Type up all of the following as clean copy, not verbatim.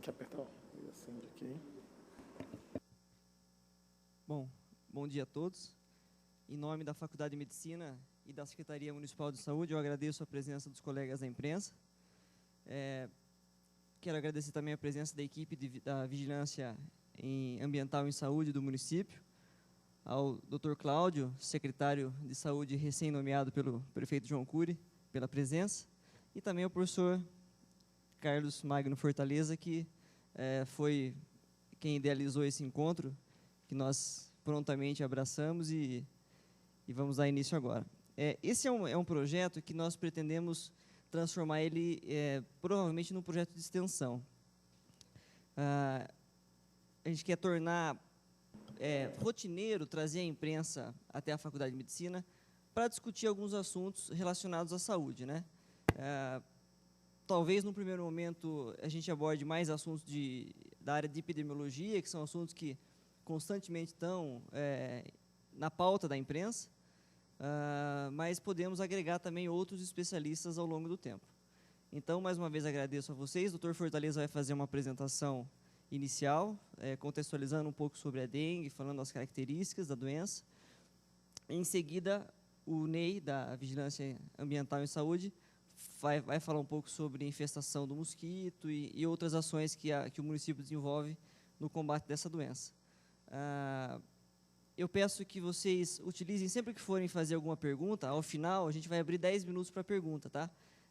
que apertar e acende aqui. Bom dia a todos. Em nome da Faculdade de Medicina e da Secretaria Municipal de Saúde, eu agradeço a presença dos colegas da imprensa. Quero agradecer também a presença da equipe da Vigilância Ambiental em Saúde do município, ao Dr. Cláudio, secretário de Saúde recém-nomeado pelo prefeito João Cury, pela presença, e também ao professor Carlos Magno Fortaleza, que foi quem idealizou esse encontro, que nós prontamente abraçamos e vamos dar início agora. Esse é um projeto que nós pretendemos transformar ele provavelmente num projeto de extensão. A gente quer tornar rotineiro, trazer a imprensa até a Faculdade de Medicina para discutir alguns assuntos relacionados à saúde, né? Talvez, no primeiro momento, a gente aborde mais assuntos da área de epidemiologia, que são assuntos que constantemente estão na pauta da imprensa, mas podemos agregar também outros especialistas ao longo do tempo. Então, mais uma vez, agradeço a vocês. O Dr. Fortaleza vai fazer uma apresentação inicial, contextualizando um pouco sobre a dengue, falando as características da doença. Em seguida, o Ney, da Vigilância Ambiental em Saúde, vai falar um pouco sobre infestação do mosquito e outras ações que o município desenvolve no combate dessa doença. Eu peço que vocês utilizem, sempre que forem fazer alguma pergunta, ao final a gente vai abrir 10 minutos para pergunta, tá?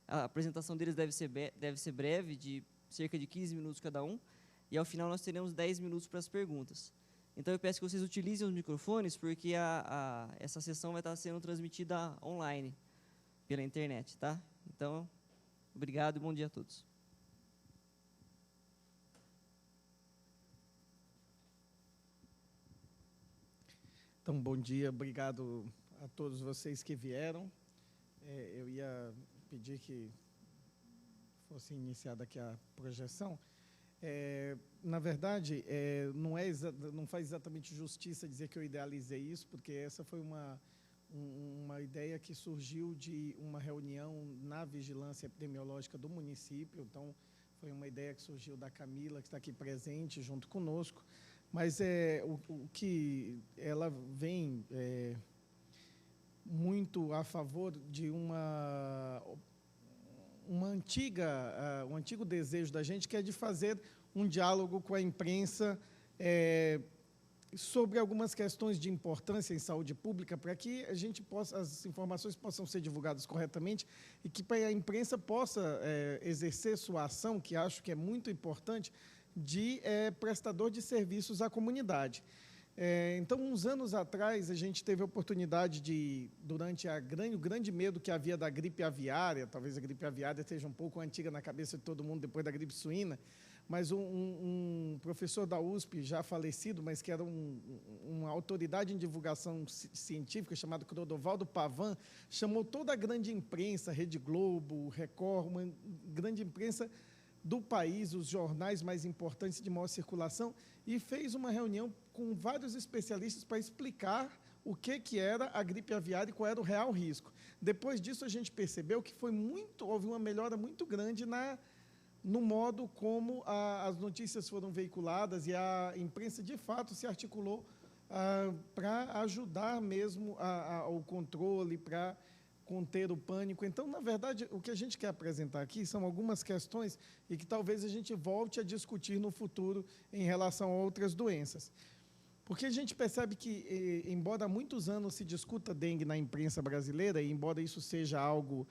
A apresentação deles deve ser breve, de cerca de 15 minutos cada um, e ao final nós teremos 10 minutos para as perguntas. Então eu peço que vocês utilizem os microfones, porque essa sessão vai estar sendo transmitida online, pela internet, tá? Então, obrigado e bom dia a todos. Então, bom dia, obrigado a todos vocês que vieram. Eu ia pedir que fosse iniciada aqui a projeção. Na verdade, não faz exatamente justiça dizer que eu idealizei isso, porque essa foi uma ideia que surgiu de uma reunião na vigilância epidemiológica do município. Então, foi uma ideia que surgiu da Camila, que está aqui presente junto conosco, mas o que ela vem muito a favor de um antigo desejo da gente, que é de fazer um diálogo com a imprensa sobre algumas questões de importância em saúde pública, para que as informações possam ser divulgadas corretamente e que a imprensa possa exercer sua ação, que acho que é muito importante, de prestador de serviços à comunidade. Então, uns anos atrás, a gente teve a oportunidade de, durante o grande medo que havia da gripe aviária, talvez a gripe aviária esteja um pouco antiga na cabeça de todo mundo depois da gripe suína, mas um professor da USP, já falecido, mas que era uma autoridade em divulgação científica, chamado Clodovaldo Pavan, chamou toda a grande imprensa, Rede Globo, Record, uma grande imprensa do país, os jornais mais importantes de maior circulação, e fez uma reunião com vários especialistas para explicar o que era a gripe aviária e qual era o real risco. Depois disso, a gente percebeu que houve uma melhora muito grande no modo como as notícias foram veiculadas, e a imprensa, de fato, se articulou para ajudar mesmo ao controle, para conter o pânico. Então, na verdade, o que a gente quer apresentar aqui são algumas questões e que talvez a gente volte a discutir no futuro em relação a outras doenças. Porque a gente percebe que, embora há muitos anos se discuta dengue na imprensa brasileira, e embora isso seja algo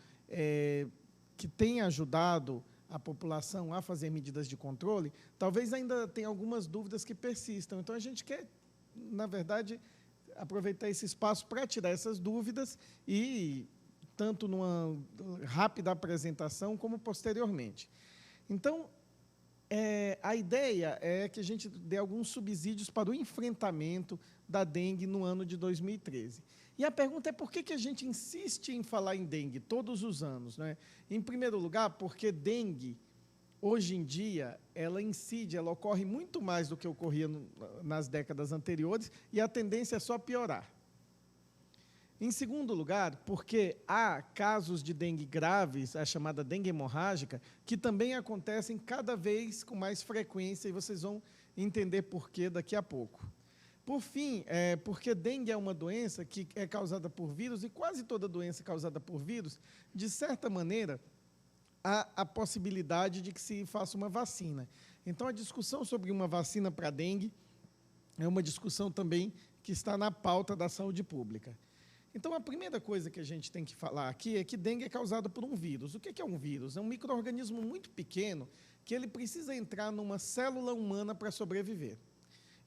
que tenha ajudado a população a fazer medidas de controle, talvez ainda tenha algumas dúvidas que persistam. Então, a gente quer, na verdade, aproveitar esse espaço para tirar essas dúvidas, e tanto numa rápida apresentação como posteriormente. Então, a ideia é que a gente dê alguns subsídios para o enfrentamento da dengue no ano de 2013. E a pergunta é por que a gente insiste em falar em dengue todos os anos, né? Em primeiro lugar, porque dengue, hoje em dia, ela ocorre muito mais do que ocorria nas décadas anteriores, e a tendência é só piorar. Em segundo lugar, porque há casos de dengue graves, a chamada dengue hemorrágica, que também acontecem cada vez com mais frequência, e vocês vão entender por quê daqui a pouco. Por fim, porque dengue é uma doença que é causada por vírus, e quase toda doença causada por vírus, de certa maneira, há a possibilidade de que se faça uma vacina. Então, a discussão sobre uma vacina para dengue é uma discussão também que está na pauta da saúde pública. Então, a primeira coisa que a gente tem que falar aqui é que dengue é causado por um vírus. O que é um vírus? É um micro-organismo muito pequeno que ele precisa entrar numa célula humana para sobreviver.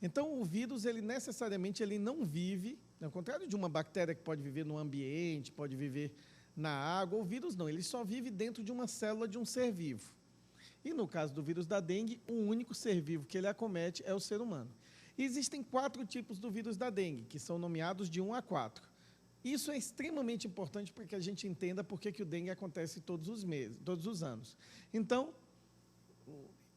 Então, o vírus, necessariamente, ele não vive, ao contrário de uma bactéria que pode viver no ambiente, pode viver na água, o vírus não, ele só vive dentro de uma célula de um ser vivo. E, no caso do vírus da dengue, o único ser vivo que ele acomete é o ser humano. E existem 4 tipos do vírus da dengue, que são nomeados de 1 a 4. Isso é extremamente importante para que a gente entenda por que o dengue acontece todos os meses, todos os anos. Então,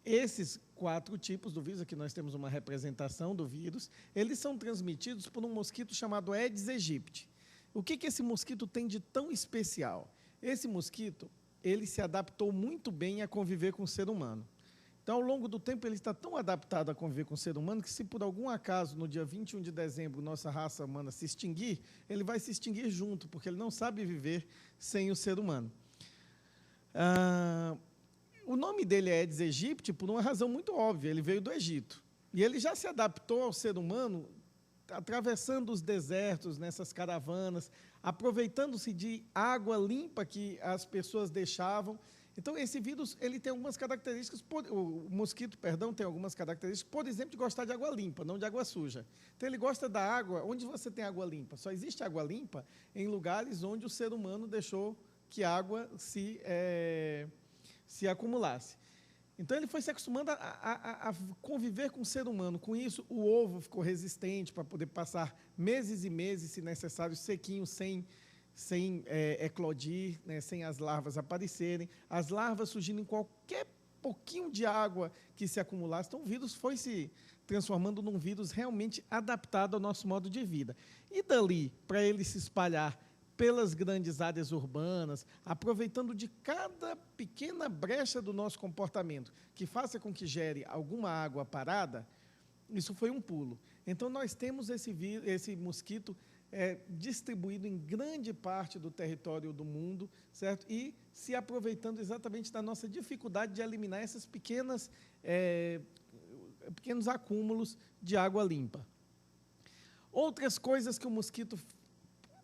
esses 4 tipos do vírus, aqui nós temos uma representação do vírus, eles são transmitidos por um mosquito chamado Aedes aegypti. O que esse mosquito tem de tão especial? Esse mosquito, ele se adaptou muito bem a conviver com o ser humano. Então, ao longo do tempo, ele está tão adaptado a conviver com o ser humano que, se por algum acaso, no dia 21 de dezembro, nossa raça humana se extinguir, ele vai se extinguir junto, porque ele não sabe viver sem o ser humano. O nome dele é Aedes aegypti por uma razão muito óbvia, ele veio do Egito. E ele já se adaptou ao ser humano, atravessando os desertos, nessas caravanas, aproveitando-se de água limpa que as pessoas deixavam. Então, esse vírus ele tem algumas características, o mosquito, perdão, tem algumas características, por exemplo, de gostar de água limpa, não de água suja. Então, ele gosta da água, onde você tem água limpa? Só existe água limpa em lugares onde o ser humano deixou que a água se acumulasse. Então, ele foi se acostumando a conviver com o ser humano. Com isso, o ovo ficou resistente para poder passar meses e meses, se necessário, sequinho, sem eclodir, né, sem as larvas aparecerem, as larvas surgindo em qualquer pouquinho de água que se acumulasse. Então, o vírus foi se transformando num vírus realmente adaptado ao nosso modo de vida. E dali, para ele se espalhar pelas grandes áreas urbanas, aproveitando de cada pequena brecha do nosso comportamento, que faça com que gere alguma água parada, isso foi um pulo. Então, nós temos esse mosquito distribuído em grande parte do território do mundo, certo? E se aproveitando exatamente da nossa dificuldade de eliminar esses pequenos acúmulos de água limpa. Outras coisas que o mosquito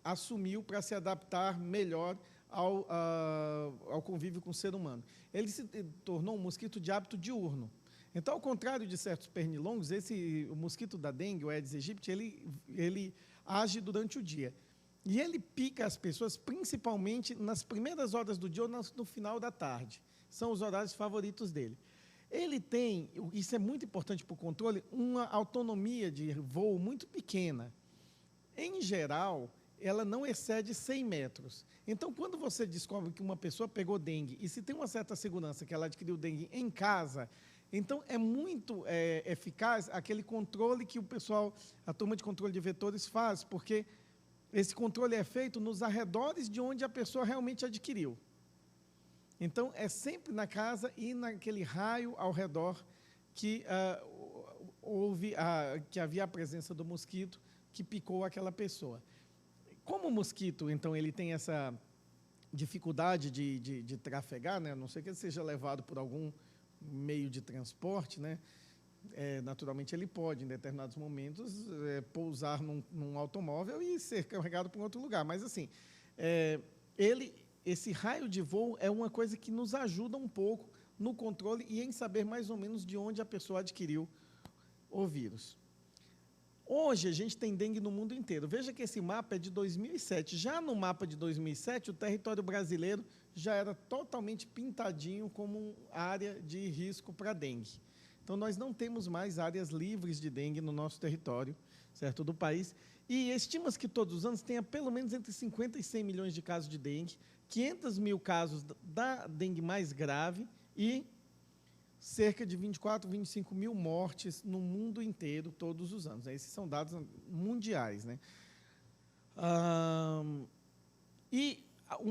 assumiu para se adaptar melhor ao convívio com o ser humano. Ele se tornou um mosquito de hábito diurno. Então, ao contrário de certos pernilongos, o mosquito da dengue, o Aedes aegypti, ele age durante o dia. E ele pica as pessoas principalmente nas primeiras horas do dia ou no final da tarde. São os horários favoritos dele. Ele tem, isso é muito importante para o controle, uma autonomia de voo muito pequena. Em geral, ela não excede 100 metros. Então, quando você descobre que uma pessoa pegou dengue, e se tem uma certa segurança que ela adquiriu dengue em casa, então é muito eficaz aquele controle que a turma de controle de vetores faz, porque esse controle é feito nos arredores de onde a pessoa realmente adquiriu. Então, é sempre na casa e naquele raio ao redor que que havia a presença do mosquito que picou aquela pessoa. Como o mosquito, então, ele tem essa dificuldade de trafegar, né? A não ser que ele seja levado por algum meio de transporte, né? Naturalmente, ele pode, em determinados momentos, pousar num automóvel e ser carregado para um outro lugar. Mas, assim, esse raio de voo é uma coisa que nos ajuda um pouco no controle e em saber mais ou menos de onde a pessoa adquiriu o vírus. Hoje, a gente tem dengue no mundo inteiro. Veja que esse mapa é de 2007. Já no mapa de 2007, o território brasileiro já era totalmente pintadinho como área de risco para dengue. Então, nós não temos mais áreas livres de dengue no nosso território, certo, do país. E estima-se que todos os anos tenha pelo menos entre 50 e 100 milhões de casos de dengue, 500 mil casos da dengue mais grave e cerca de 24, 25 mil mortes no mundo inteiro todos os anos. Esses são dados mundiais, né?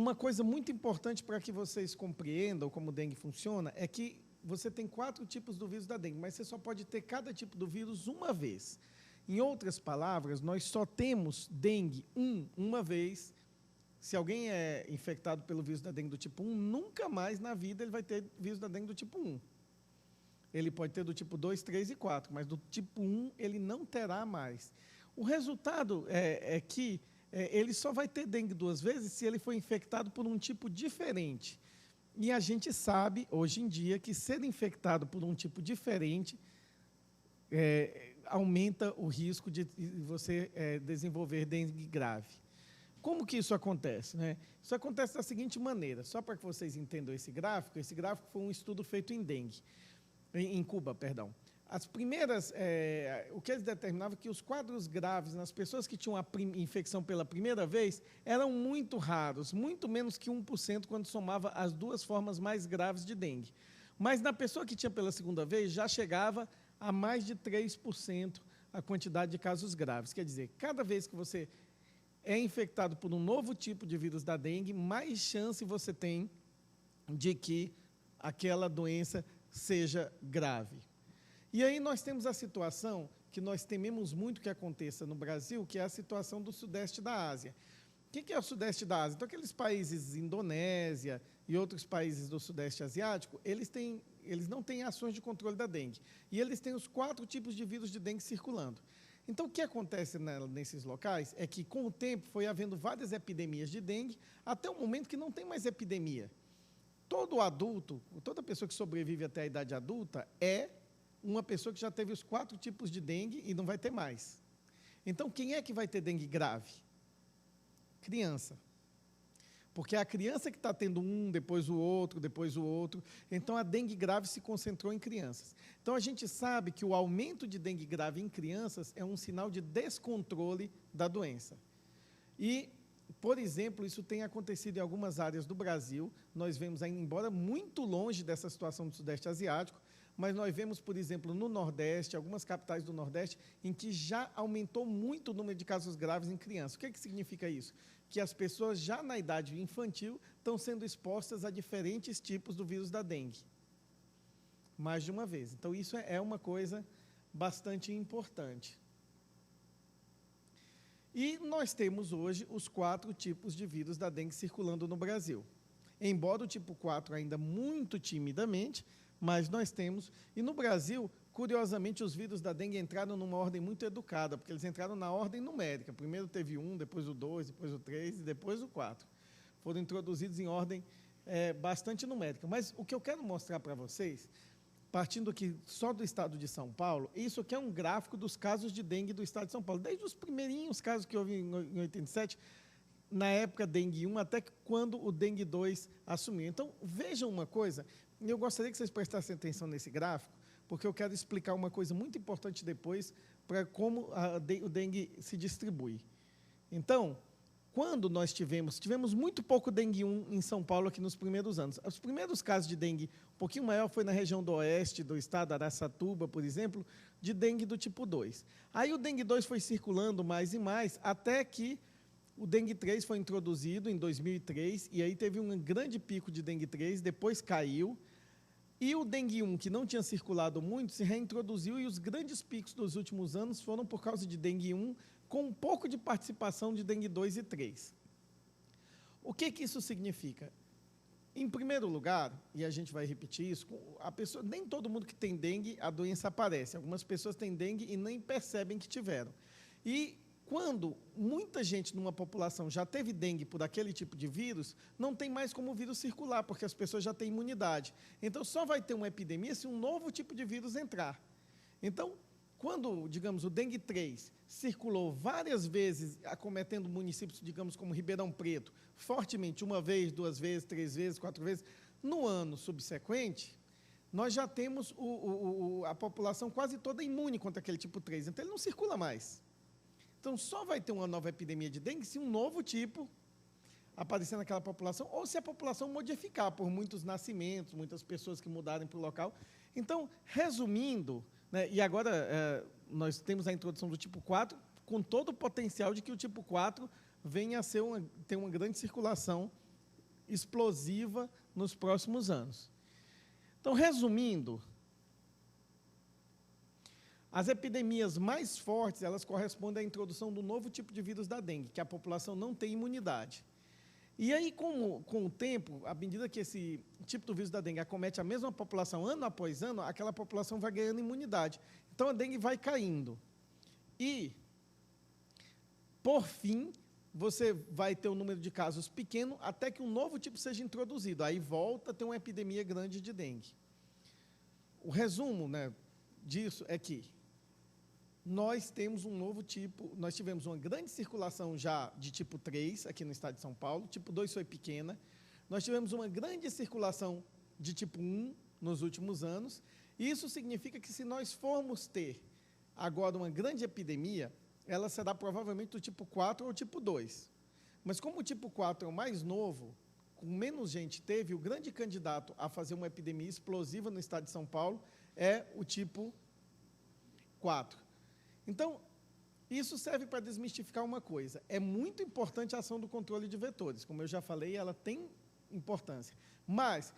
uma coisa muito importante para que vocês compreendam como o dengue funciona é que você tem 4 tipos do vírus da dengue, mas você só pode ter cada tipo do vírus uma vez. Em outras palavras, nós só temos dengue uma vez. Se alguém é infectado pelo vírus da dengue do tipo 1, nunca mais na vida ele vai ter vírus da dengue do tipo 1. Ele pode ter do tipo 2, 3 e 4, mas do tipo 1 ele não terá mais. O resultado é que ele só vai ter dengue 2 vezes se ele for infectado por um tipo diferente. E a gente sabe, hoje em dia, que ser infectado por um tipo diferente aumenta o risco de você desenvolver dengue grave. Como que isso acontece, né? Isso acontece da seguinte maneira, só para que vocês entendam esse gráfico foi um estudo feito em Cuba, perdão. As primeiras, o que eles determinavam que os quadros graves nas pessoas que tinham a infecção pela primeira vez eram muito raros, muito menos que 1% quando somava as 2 formas mais graves de dengue. Mas na pessoa que tinha pela segunda vez, já chegava a mais de 3% a quantidade de casos graves. Quer dizer, cada vez que você é infectado por um novo tipo de vírus da dengue, mais chance você tem de que aquela doença seja grave. E aí nós temos a situação que nós tememos muito que aconteça no Brasil, que é a situação do Sudeste da Ásia. O que é o Sudeste da Ásia? Então, aqueles países, Indonésia e outros países do Sudeste Asiático, eles não têm ações de controle da dengue. E eles têm os 4 tipos de vírus de dengue circulando. Então, o que acontece nesses locais é que, com o tempo, foi havendo várias epidemias de dengue, até o momento que não tem mais epidemia. Todo adulto, toda pessoa que sobrevive até a idade adulta é uma pessoa que já teve os 4 tipos de dengue e não vai ter mais. Então, quem é que vai ter dengue grave? Criança. Porque é a criança que está tendo depois o outro, depois o outro. Então, a dengue grave se concentrou em crianças. Então, a gente sabe que o aumento de dengue grave em crianças é um sinal de descontrole da doença. E, por exemplo, isso tem acontecido em algumas áreas do Brasil. Nós vemos, ainda, embora muito longe dessa situação do Sudeste Asiático, mas nós vemos, por exemplo, no Nordeste, algumas capitais do Nordeste, em que já aumentou muito o número de casos graves em crianças. O que significa isso? Que as pessoas já na idade infantil estão sendo expostas a diferentes tipos do vírus da dengue. Mais de uma vez. Então, isso é uma coisa bastante importante. E nós temos hoje os 4 tipos de vírus da dengue circulando no Brasil. Embora o tipo 4 ainda muito timidamente, mas nós temos, e no Brasil, curiosamente, os vírus da dengue entraram numa ordem muito educada, porque eles entraram na ordem numérica. Primeiro teve 1, depois o 2, depois o 3 e depois o 4. Foram introduzidos em ordem bastante numérica. Mas o que eu quero mostrar para vocês, partindo aqui só do estado de São Paulo, isso aqui é um gráfico dos casos de dengue do estado de São Paulo. Desde os primeirinhos casos que houve em 87, na época dengue 1, até quando o dengue 2 assumiu. Então, vejam uma coisa, eu gostaria que vocês prestassem atenção nesse gráfico, porque eu quero explicar uma coisa muito importante depois para como o dengue se distribui. Então, quando nós tivemos muito pouco dengue 1 em São Paulo aqui nos primeiros anos. Os primeiros casos de dengue um pouquinho maior foi na região do oeste do estado, Araçatuba, por exemplo, de dengue do tipo 2. Aí o dengue 2 foi circulando mais e mais, até que o dengue 3 foi introduzido em 2003, e aí teve um grande pico de dengue 3, depois caiu, e o dengue 1, que não tinha circulado muito, se reintroduziu, e os grandes picos dos últimos anos foram por causa de dengue 1, com um pouco de participação de dengue 2 e 3. O que isso significa? Em primeiro lugar, e a gente vai repetir isso, nem todo mundo que tem dengue, a doença aparece. Algumas pessoas têm dengue e nem percebem que tiveram. E quando muita gente numa população já teve dengue por aquele tipo de vírus, não tem mais como o vírus circular, porque as pessoas já têm imunidade. Então, só vai ter uma epidemia se um novo tipo de vírus entrar. Então, quando, digamos, o dengue 3 circulou várias vezes, acometendo municípios, digamos, como Ribeirão Preto, fortemente, 1 vez, 2 vezes, 3 vezes, 4 vezes, no ano subsequente, nós já temos a população quase toda imune contra aquele tipo 3, então ele não circula mais. Então, só vai ter uma nova epidemia de dengue se um novo tipo aparecer naquela população, ou se a população modificar por muitos nascimentos, muitas pessoas que mudarem para o local. Então, resumindo, né, e agora nós temos a introdução do tipo 4, com todo o potencial de que o tipo 4 venha a ter uma grande circulação explosiva nos próximos anos. Então, resumindo, as epidemias mais fortes, elas correspondem à introdução do novo tipo de vírus da dengue, que a população não tem imunidade. E aí, com o tempo, à medida que esse tipo do vírus da dengue acomete a mesma população ano após ano, aquela população vai ganhando imunidade. Então, a dengue vai caindo. E, por fim, você vai ter um número de casos pequeno até que um novo tipo seja introduzido. Aí volta a ter uma epidemia grande de dengue. O resumo, né, disso é que nós temos um novo tipo, nós tivemos uma grande circulação já de tipo 3 aqui no estado de São Paulo, tipo 2 foi pequena, nós tivemos uma grande circulação de tipo 1 nos últimos anos, e isso significa que se nós formos ter agora uma grande epidemia, ela será provavelmente do tipo 4 ou tipo 2. Mas como o tipo 4 é o mais novo, com menos gente teve, o grande candidato a fazer uma epidemia explosiva no estado de São Paulo é o tipo 4. Então, isso serve para desmistificar uma coisa. É muito importante a ação do controle de vetores. Como eu já falei, ela tem importância. Mas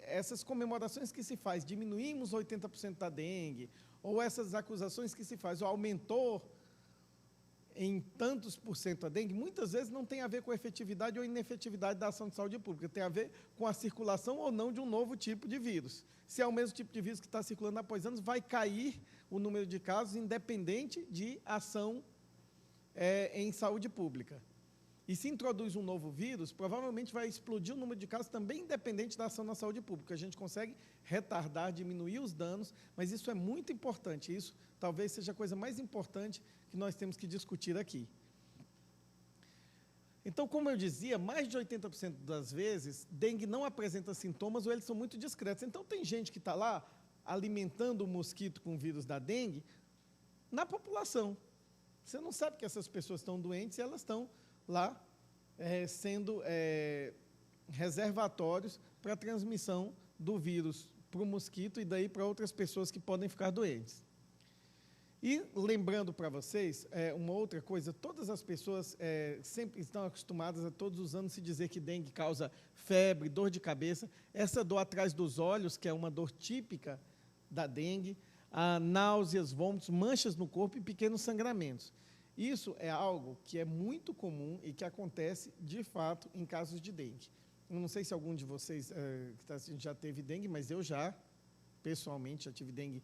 essas comemorações que se faz, diminuímos 80% da dengue, ou essas acusações que se faz, ou aumentou em tantos por cento a dengue, muitas vezes não tem a ver com a efetividade ou inefetividade da ação de saúde pública, tem a ver com a circulação ou não de um novo tipo de vírus. Se é o mesmo tipo de vírus que está circulando após anos, vai cair o número de casos independente de ação em saúde pública. E se introduz um novo vírus, provavelmente vai explodir o número de casos também independente da ação na saúde pública. A gente consegue retardar, diminuir os danos, mas isso é muito importante. Isso talvez seja a coisa mais importante que nós temos que discutir aqui. Então, como eu dizia, mais de 80% das vezes, dengue não apresenta sintomas ou eles são muito discretos. Então, tem gente que está lá alimentando o mosquito com o vírus da dengue na população. Você não sabe que essas pessoas estão doentes e elas estão lá sendo reservatórios para a transmissão do vírus para o mosquito e daí para outras pessoas que podem ficar doentes. E lembrando para vocês, uma outra coisa, todas as pessoas sempre estão acostumadas a todos os anos se dizer que dengue causa febre, dor de cabeça, essa dor atrás dos olhos, que é uma dor típica da dengue, náuseas, vômitos, manchas no corpo e pequenos sangramentos. Isso é algo que é muito comum e que acontece, de fato, em casos de dengue. Eu não sei se algum de vocês que está assistindo já teve dengue, mas eu já, pessoalmente, já tive dengue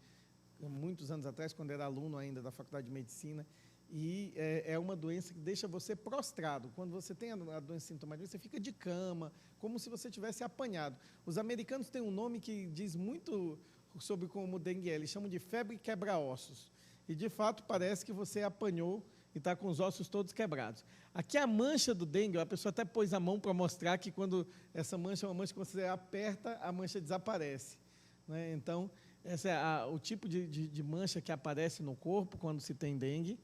muitos anos atrás, quando era aluno ainda da Faculdade de Medicina, e é uma doença que deixa você prostrado. Quando você tem a doença sintomática, você fica de cama, como se você tivesse apanhado. Os americanos têm um nome que diz muito sobre como o dengue é, eles chamam de febre quebra-ossos. E, de fato, parece que você apanhou e está com os ossos todos quebrados. Aqui a mancha do dengue, a pessoa até pôs a mão para mostrar que quando essa mancha é uma mancha que você aperta, a mancha desaparece. Né? Então, esse é o tipo de mancha que aparece no corpo quando se tem dengue.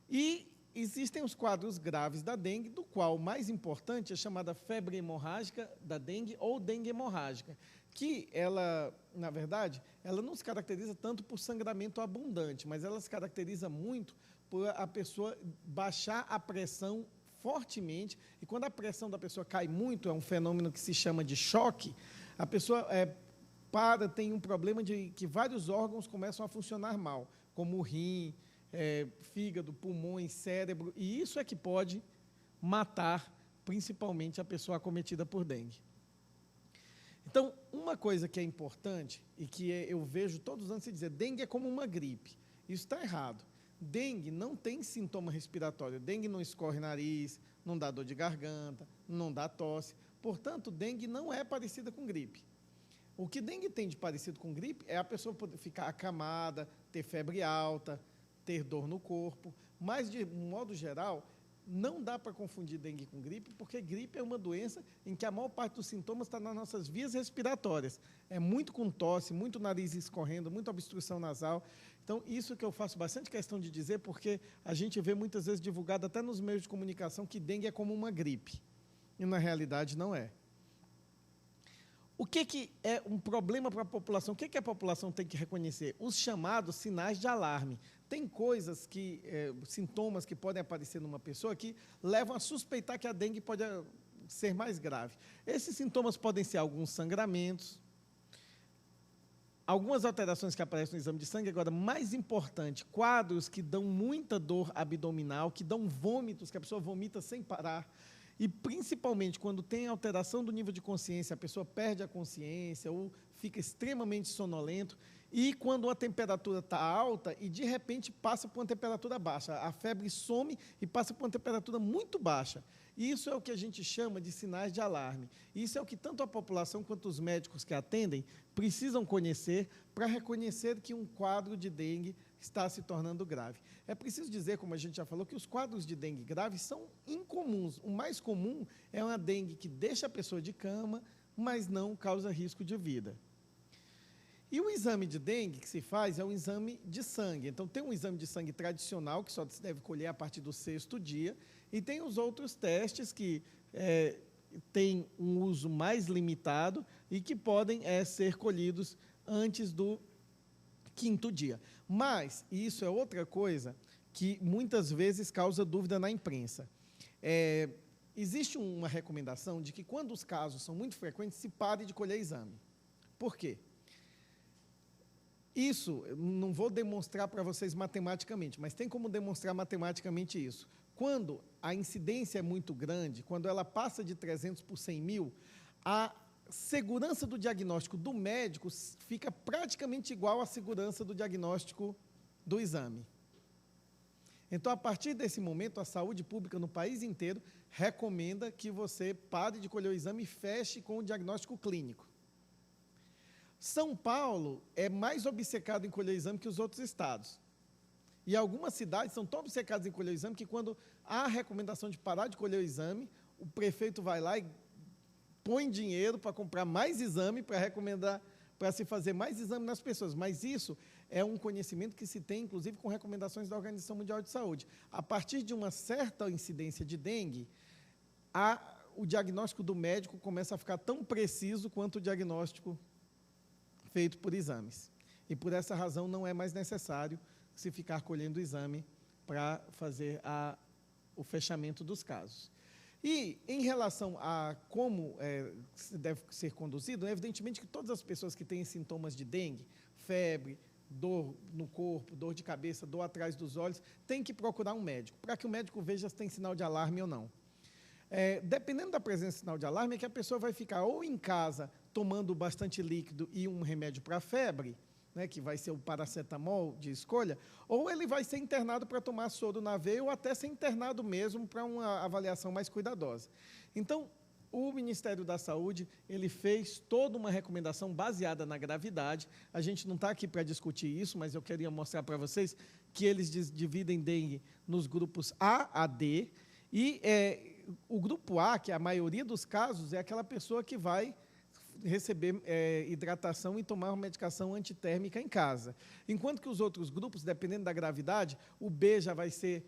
E existem os quadros graves da dengue, do qual o mais importante é chamada febre hemorrágica da dengue ou dengue hemorrágica, que ela, na verdade, ela não se caracteriza tanto por sangramento abundante, mas ela se caracteriza muito por a pessoa baixar a pressão fortemente, e quando a pressão da pessoa cai muito, é um fenômeno que se chama de choque, a pessoa tem um problema de que vários órgãos começam a funcionar mal, como o rim, fígado, pulmões, cérebro, e isso é que pode matar, principalmente, a pessoa acometida por dengue. Então, uma coisa que é importante, e que eu vejo todos os anos se dizer, dengue é como uma gripe. Isso está errado. Dengue não tem sintoma respiratório. Dengue não escorre nariz, não dá dor de garganta, não dá tosse. Portanto, dengue não é parecida com gripe. O que dengue tem de parecido com gripe é a pessoa poder ficar acamada, ter febre alta, ter dor no corpo, mas, de modo geral, não dá para confundir dengue com gripe, porque gripe é uma doença em que a maior parte dos sintomas está nas nossas vias respiratórias. É muito com tosse, muito nariz escorrendo, muita obstrução nasal. Então, isso que eu faço bastante questão de dizer, porque a gente vê muitas vezes divulgado até nos meios de comunicação que dengue é como uma gripe, e na realidade não é. O que é um problema para a população? O que a população tem que reconhecer? Os chamados sinais de alarme. Tem coisas sintomas que podem aparecer numa pessoa que levam a suspeitar que a dengue pode ser mais grave. Esses sintomas podem ser alguns sangramentos, algumas alterações que aparecem no exame de sangue. Agora, mais importante, quadros que dão muita dor abdominal, que dão vômitos, que a pessoa vomita sem parar, e principalmente quando tem alteração do nível de consciência, a pessoa perde a consciência ou fica extremamente sonolento, e quando a temperatura está alta e, de repente, passa por uma temperatura baixa. A febre some e passa por uma temperatura muito baixa. Isso é o que a gente chama de sinais de alarme. Isso é o que tanto a população quanto os médicos que atendem precisam conhecer para reconhecer que um quadro de dengue está se tornando grave. É preciso dizer, como a gente já falou, que os quadros de dengue graves são incomuns. O mais comum é uma dengue que deixa a pessoa de cama, mas não causa risco de vida. E o exame de dengue que se faz é um exame de sangue. Então, tem um exame de sangue tradicional, que só se deve colher a partir do 6º dia, e tem os outros testes que têm um uso mais limitado e que podem ser colhidos antes do 5º dia. Mas isso é outra coisa que muitas vezes causa dúvida na imprensa. Existe uma recomendação de que, quando os casos são muito frequentes, se pare de colher exame. Por quê? Isso, não vou demonstrar para vocês matematicamente, mas tem como demonstrar matematicamente isso. Quando a incidência é muito grande, quando ela passa de 300 por 100 mil, a segurança do diagnóstico do médico fica praticamente igual à segurança do diagnóstico do exame. Então, a partir desse momento, a saúde pública no país inteiro recomenda que você pare de colher o exame e feche com o diagnóstico clínico. São Paulo é mais obcecado em colher o exame que os outros estados. E algumas cidades são tão obcecadas em colher o exame que, quando há a recomendação de parar de colher o exame, o prefeito vai lá e põe dinheiro para comprar mais exame, para recomendar, para se fazer mais exame nas pessoas. Mas isso é um conhecimento que se tem, inclusive, com recomendações da Organização Mundial de Saúde. A partir de uma certa incidência de dengue, o diagnóstico do médico começa a ficar tão preciso quanto o diagnóstico feito por exames. E, por essa razão, não é mais necessário se ficar colhendo o exame para fazer o fechamento dos casos. E, em relação a como se deve ser conduzido, evidentemente que todas as pessoas que têm sintomas de dengue, febre, dor no corpo, dor de cabeça, dor atrás dos olhos, têm que procurar um médico, para que o médico veja se tem sinal de alarme ou não. Dependendo da presença de sinal de alarme, é que a pessoa vai ficar ou em casa tomando bastante líquido e um remédio para a febre, né, que vai ser o paracetamol de escolha, ou ele vai ser internado para tomar soro na veia, ou até ser internado mesmo para uma avaliação mais cuidadosa. Então, o Ministério da Saúde, ele fez toda uma recomendação baseada na gravidade. A gente não está aqui para discutir isso, mas eu queria mostrar para vocês que eles dividem dengue nos grupos A a D, e o grupo A, que é a maioria dos casos, é aquela pessoa que vai receber hidratação e tomar uma medicação antitérmica em casa. Enquanto que os outros grupos, dependendo da gravidade, o B já vai ser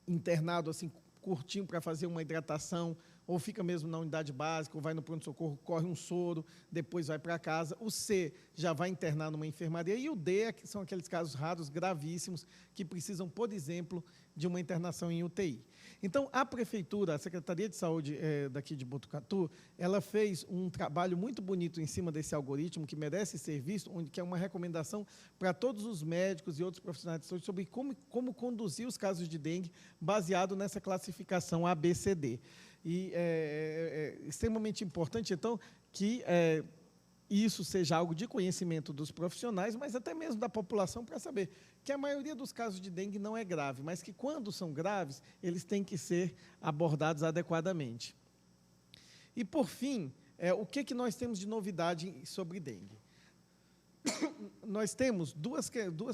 internado assim, curtinho, para fazer uma hidratação, ou fica mesmo na unidade básica, ou vai no pronto-socorro, corre um soro, depois vai para casa. O C já vai internar numa enfermaria, e o D são aqueles casos raros, gravíssimos, que precisam, por exemplo, de uma internação em UTI. Então, a Prefeitura, a Secretaria de Saúde daqui de Botucatu, ela fez um trabalho muito bonito em cima desse algoritmo, que merece ser visto, que é uma recomendação para todos os médicos e outros profissionais de saúde sobre como conduzir os casos de dengue, baseado nessa classificação ABCD. E é extremamente importante, então, que isso seja algo de conhecimento dos profissionais, mas até mesmo da população, para saber que a maioria dos casos de dengue não é grave, mas que, quando são graves, eles têm que ser abordados adequadamente. E, por fim, o que nós temos de novidade sobre dengue? Nós temos duas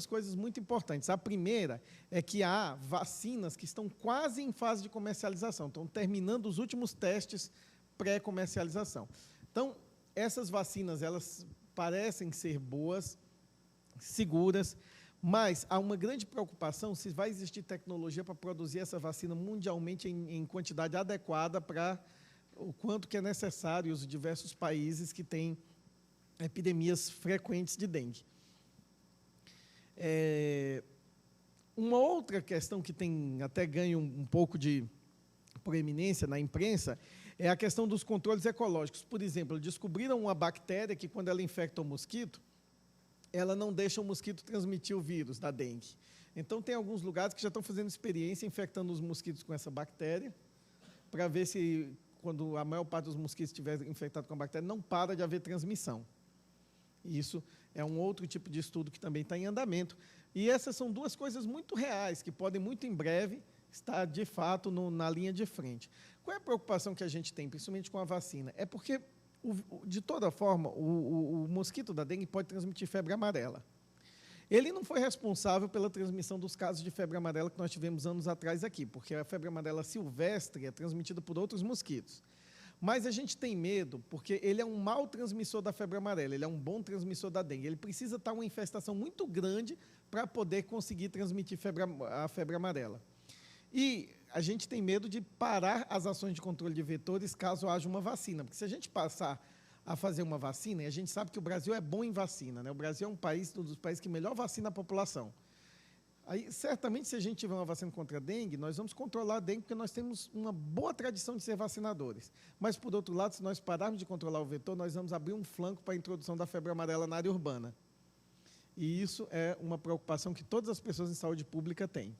coisas muito importantes. A primeira é que há vacinas que estão quase em fase de comercialização, estão terminando os últimos testes pré-comercialização. Então, essas vacinas, elas parecem ser boas, seguras, mas há uma grande preocupação se vai existir tecnologia para produzir essa vacina mundialmente em quantidade adequada para o quanto que é necessário os diversos países que têm epidemias frequentes de dengue. Uma outra questão que tem até ganho um pouco de proeminência na imprensa, é a questão dos controles ecológicos. Por exemplo, descobriram uma bactéria que, quando ela infecta o mosquito, ela não deixa o mosquito transmitir o vírus da dengue. Então, tem alguns lugares que já estão fazendo experiência infectando os mosquitos com essa bactéria, para ver se, quando a maior parte dos mosquitos estiver infectado com a bactéria, não para de haver transmissão. Isso é um outro tipo de estudo que também está em andamento. E essas são duas coisas muito reais, que podem, muito em breve, estar, de fato, na linha de frente. Qual é a preocupação que a gente tem, principalmente com a vacina? É porque, de toda forma, o mosquito da dengue pode transmitir febre amarela. Ele não foi responsável pela transmissão dos casos de febre amarela que nós tivemos anos atrás aqui, porque a febre amarela silvestre é transmitida por outros mosquitos. Mas a gente tem medo, porque ele é um mau transmissor da febre amarela, ele é um bom transmissor da dengue. Ele precisa estar uma infestação muito grande para poder conseguir transmitir a febre amarela. E a gente tem medo de parar as ações de controle de vetores caso haja uma vacina, porque se a gente passar a fazer uma vacina, e a gente sabe que o Brasil é bom em vacina, né? O Brasil é um dos países que melhor vacina a população. Aí, certamente, se a gente tiver uma vacina contra a dengue, nós vamos controlar a dengue, porque nós temos uma boa tradição de ser vacinadores. Mas, por outro lado, se nós pararmos de controlar o vetor, nós vamos abrir um flanco para a introdução da febre amarela na área urbana. E isso é uma preocupação que todas as pessoas em saúde pública têm.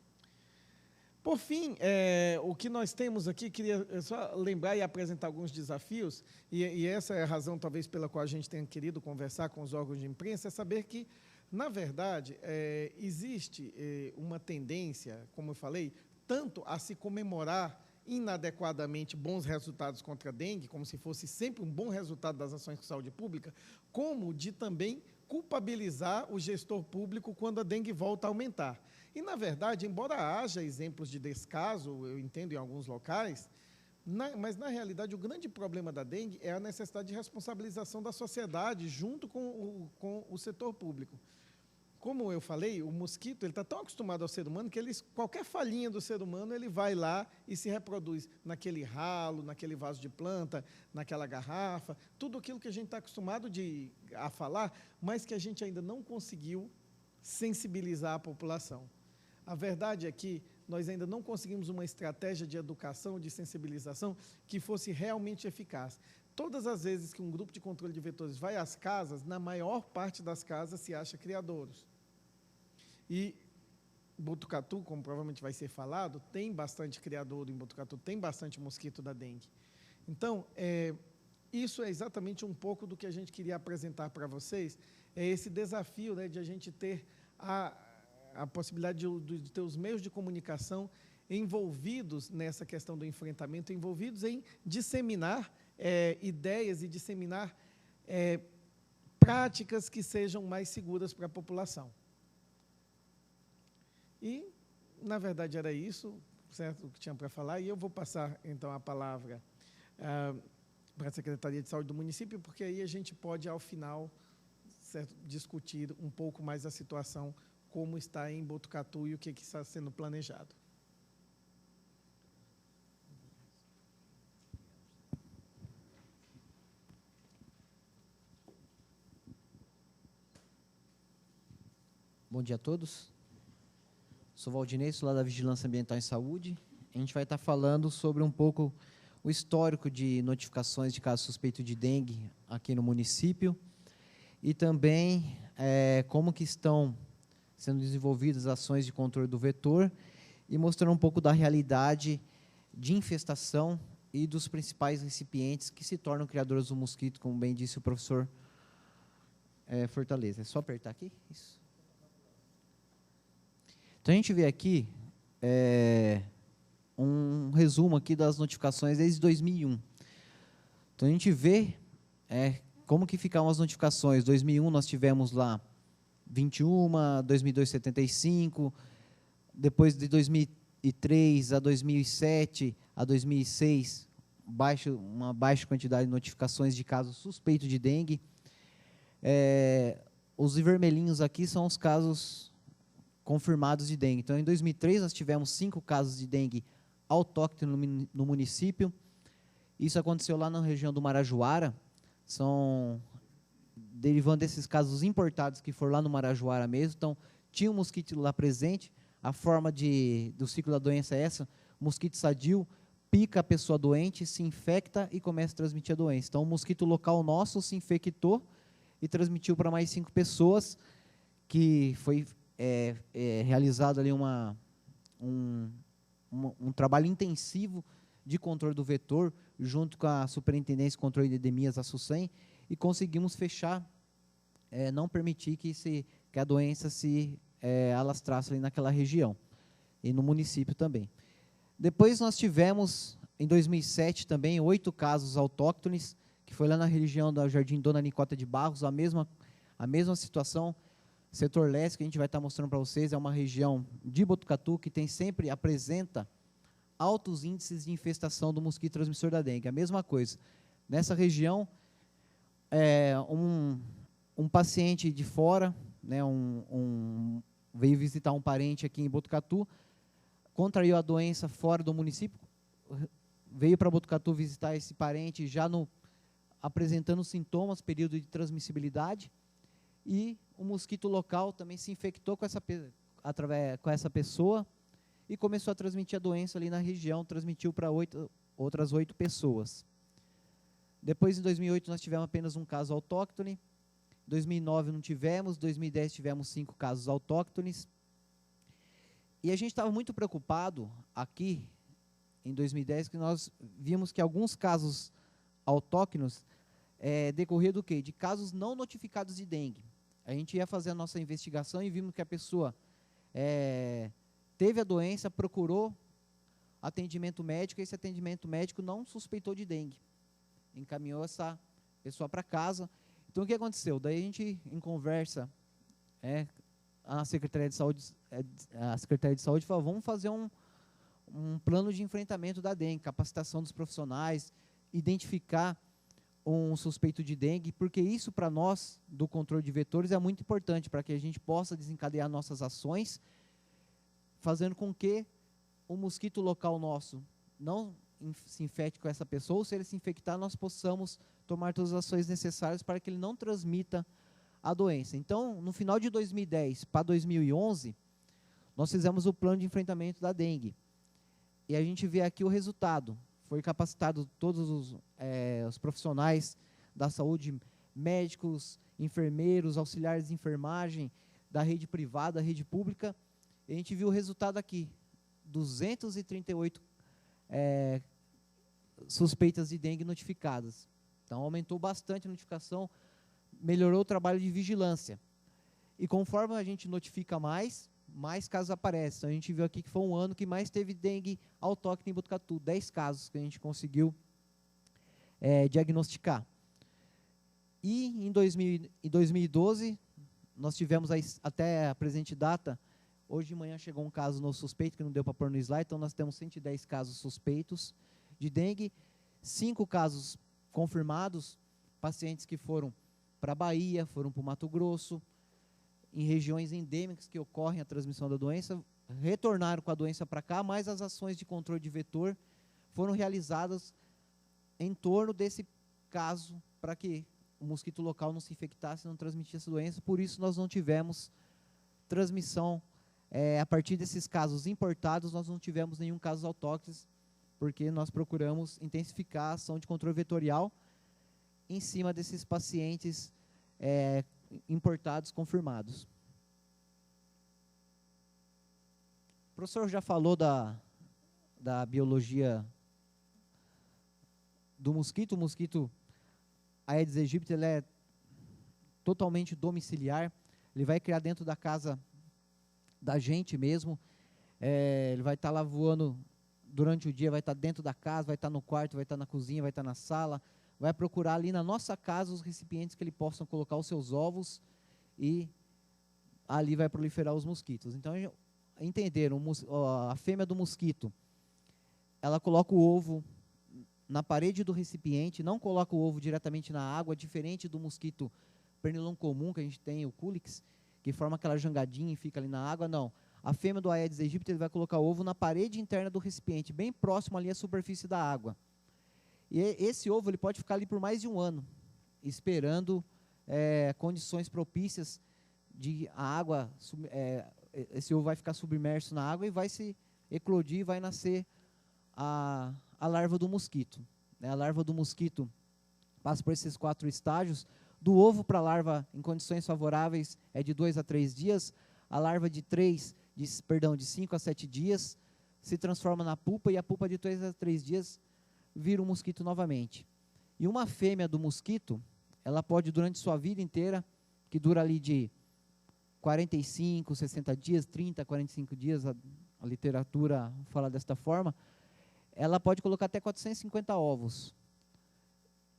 Por fim, o que nós temos aqui, queria só lembrar e apresentar alguns desafios, e essa é a razão, talvez, pela qual a gente tenha querido conversar com os órgãos de imprensa, é saber que, na verdade, existe uma tendência, como eu falei, tanto a se comemorar inadequadamente bons resultados contra a dengue, como se fosse sempre um bom resultado das ações de saúde pública, como de também culpabilizar o gestor público quando a dengue volta a aumentar. E, na verdade, embora haja exemplos de descaso, eu entendo em alguns locais, mas, na realidade, o grande problema da dengue é a necessidade de responsabilização da sociedade junto com o setor público. Como eu falei, o mosquito está tão acostumado ao ser humano que qualquer falhinha do ser humano, ele vai lá e se reproduz naquele ralo, naquele vaso de planta, naquela garrafa, tudo aquilo que a gente está acostumado a falar, mas que a gente ainda não conseguiu sensibilizar a população. A verdade é que nós ainda não conseguimos uma estratégia de educação, de sensibilização, que fosse realmente eficaz. Todas as vezes que um grupo de controle de vetores vai às casas, na maior parte das casas se acha criadouros. E Botucatu, como provavelmente vai ser falado, tem bastante criadouro em Botucatu, tem bastante mosquito da dengue. Então, isso é exatamente um pouco do que a gente queria apresentar para vocês, é esse desafio, né, de a gente ter a possibilidade de ter os meios de comunicação envolvidos nessa questão do enfrentamento, envolvidos em disseminar ideias e disseminar práticas que sejam mais seguras para a população. E, na verdade, era isso, certo, o que tinha para falar, e eu vou passar, então, a palavra para a Secretaria de Saúde do município, porque aí a gente pode, ao final, certo, discutir um pouco mais a situação, como está em Botucatu e o que está sendo planejado. Bom dia a todos. Sou Valdinei, sou lá da Vigilância Ambiental em Saúde. A gente vai estar falando sobre um pouco o histórico de notificações de casos suspeitos de dengue aqui no município e também como que estão sendo desenvolvidas ações de controle do vetor e mostrando um pouco da realidade de infestação e dos principais recipientes que se tornam criadores do mosquito, como bem disse o professor Fortaleza. É só apertar aqui? Isso. Então, a gente vê aqui um resumo aqui das notificações desde 2001. Então, a gente vê como que ficaram as notificações. 2001 nós tivemos lá 21, 2002, 75, depois de 2003 a 2007, a 2006, uma baixa quantidade de notificações de casos suspeitos de dengue. Os vermelhinhos aqui são os casos confirmados de dengue. Então, em 2003, nós tivemos 5 casos de dengue autóctones no município. Isso aconteceu lá na região do Marajoara, derivando desses casos importados que foram lá no Marajoara mesmo. Então, tinha um mosquito lá presente, a forma do ciclo da doença é essa, mosquito sadio, pica a pessoa doente, se infecta e começa a transmitir a doença. Então, o mosquito local nosso se infectou e transmitiu para mais 5 pessoas, que foi realizado ali um trabalho intensivo de controle do vetor, junto com a Superintendência de Controle de Endemias, a SUSEM, e conseguimos fechar, não permitir que a doença se alastrasse ali naquela região, e no município também. Depois nós tivemos, em 2007 também, 8 casos autóctones, que foi lá na região do Jardim Dona Nicota de Barros, a mesma situação. Setor leste, que a gente vai estar mostrando para vocês, é uma região de Botucatu que apresenta altos índices de infestação do mosquito transmissor da dengue. A mesma coisa. Nessa região, um paciente de fora, né, veio visitar um parente aqui em Botucatu, contraiu a doença fora do município, veio para Botucatu visitar esse parente já apresentando sintomas, período de transmissibilidade, e o mosquito local também se infectou com essa pessoa e começou a transmitir a doença ali na região, transmitiu para outras 8 pessoas. Depois, em 2008, nós tivemos apenas um caso autóctone, em 2009 não tivemos, em 2010 tivemos 5 casos autóctones, e a gente estava muito preocupado aqui, em 2010, que nós vimos que alguns casos autóctones decorriam do quê? De casos não notificados de dengue. A gente ia fazer a nossa investigação e vimos que a pessoa teve a doença, procurou atendimento médico, e esse atendimento médico não suspeitou de dengue. Encaminhou essa pessoa para casa. Então, o que aconteceu? Daí a gente, em conversa, a Secretaria de Saúde falou, vamos fazer um plano de enfrentamento da dengue, capacitação dos profissionais, identificar um suspeito de dengue, porque isso para nós, do controle de vetores, é muito importante, para que a gente possa desencadear nossas ações, fazendo com que o mosquito local nosso não se infecte com essa pessoa, ou se ele se infectar, nós possamos tomar todas as ações necessárias para que ele não transmita a doença. Então, no final de 2010 para 2011, nós fizemos o plano de enfrentamento da dengue. E a gente vê aqui o resultado. Foi capacitado todos os profissionais da saúde, médicos, enfermeiros, auxiliares de enfermagem, da rede privada, da rede pública. E a gente viu o resultado aqui, 238 suspeitas de dengue notificadas. Então, aumentou bastante a notificação, melhorou o trabalho de vigilância. E conforme a gente notifica mais casos aparecem. Então, a gente viu aqui que foi um ano que mais teve dengue autóctone em Botucatu, 10 casos que a gente conseguiu diagnosticar. E em 2012, nós tivemos até a presente data, hoje de manhã chegou um caso no suspeito, que não deu para pôr no slide, então nós temos 110 casos suspeitos de dengue, 5 casos confirmados, pacientes que foram para a Bahia, foram para o Mato Grosso, em regiões endêmicas que ocorrem a transmissão da doença, retornaram com a doença para cá, mas as ações de controle de vetor foram realizadas em torno desse caso, para que o mosquito local não se infectasse, não transmitisse essa doença. Por isso, nós não tivemos transmissão, a partir desses casos importados, nós não tivemos nenhum caso autóctone, porque nós procuramos intensificar a ação de controle vetorial em cima desses pacientes importados confirmados. O professor já falou da biologia do mosquito. O mosquito Aedes aegypti, ele é totalmente domiciliar, ele vai criar dentro da casa da gente mesmo, ele vai estar lá voando durante o dia, vai estar dentro da casa, vai estar no quarto, vai estar na cozinha, vai estar na sala, vai procurar ali na nossa casa os recipientes que ele possam colocar os seus ovos, e ali vai proliferar os mosquitos. Então, entenderam, a fêmea do mosquito, ela coloca o ovo na parede do recipiente, não coloca o ovo diretamente na água, diferente do mosquito pernilongo comum, que a gente tem, o Culex, que forma aquela jangadinha e fica ali na água. Não, a fêmea do Aedes aegypti, ele vai colocar o ovo na parede interna do recipiente, bem próximo ali à superfície da água. E esse ovo, ele pode ficar ali por mais de um ano, esperando condições propícias de a água, esse ovo vai ficar submerso na água e vai se eclodir, vai nascer a a larva do mosquito. A larva do mosquito passa por esses 4 estágios. Do ovo para a larva, em condições favoráveis, é de 2 a 3 dias. A larva de 5 a 7 dias se transforma na pupa, e a pupa de 2 a 3 dias vira um mosquito novamente. E uma fêmea do mosquito, ela pode, durante sua vida inteira, que dura ali de 45, 60 dias, 30, 45 dias, a literatura fala desta forma, ela pode colocar até 450 ovos.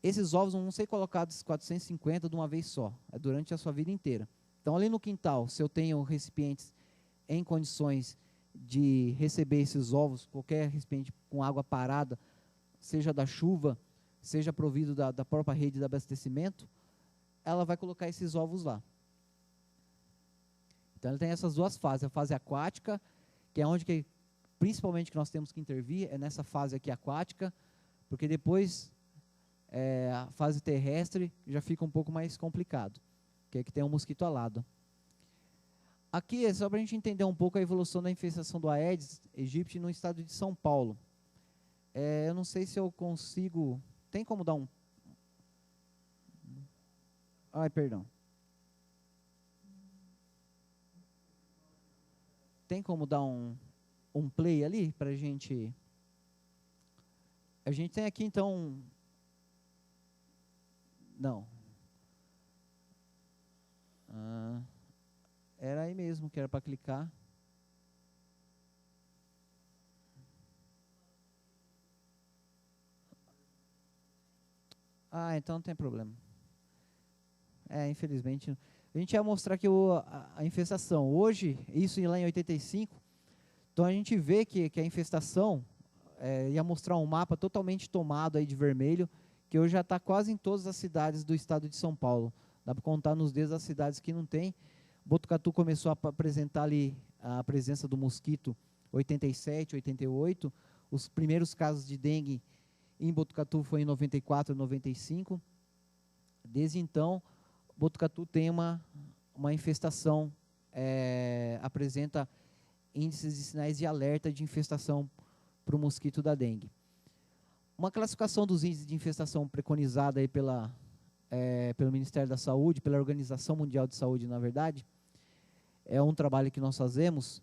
Esses ovos não vão ser colocados 450 de uma vez só, é durante a sua vida inteira. Então, ali no quintal, se eu tenho recipientes em condições de receber esses ovos, qualquer recipiente com água parada, seja da chuva, seja provido da própria rede de abastecimento, ela vai colocar esses ovos lá. Então, ela tem essas 2 fases, a fase aquática, que é onde principalmente que nós temos que intervir, é nessa fase aqui aquática, porque depois a fase terrestre já fica um pouco mais complicado, que é que tem um mosquito alado. Aqui é só para a gente entender um pouco a evolução da infestação do Aedes aegypti no estado de São Paulo. Eu não sei se eu consigo... Tem como dar um... Ai, perdão. Tem como dar um play ali para a gente... A gente tem aqui, então... Não. Era aí mesmo que era para clicar. Então não tem problema. Infelizmente. A gente ia mostrar aqui a infestação. Hoje, isso lá em 85, então a gente vê que a infestação, ia mostrar um mapa totalmente tomado aí de vermelho, que hoje já está quase em todas as cidades do estado de São Paulo. Dá para contar nos dedos as cidades que não tem. Botucatu começou a apresentar ali a presença do mosquito 87, 88. Os primeiros casos de dengue em Botucatu foi em 94, 95. Desde então, Botucatu tem uma infestação, apresenta índices de sinais de alerta de infestação para o mosquito da dengue. Uma classificação dos índices de infestação preconizada aí pelo Ministério da Saúde, pela Organização Mundial de Saúde, na verdade, é um trabalho que nós fazemos,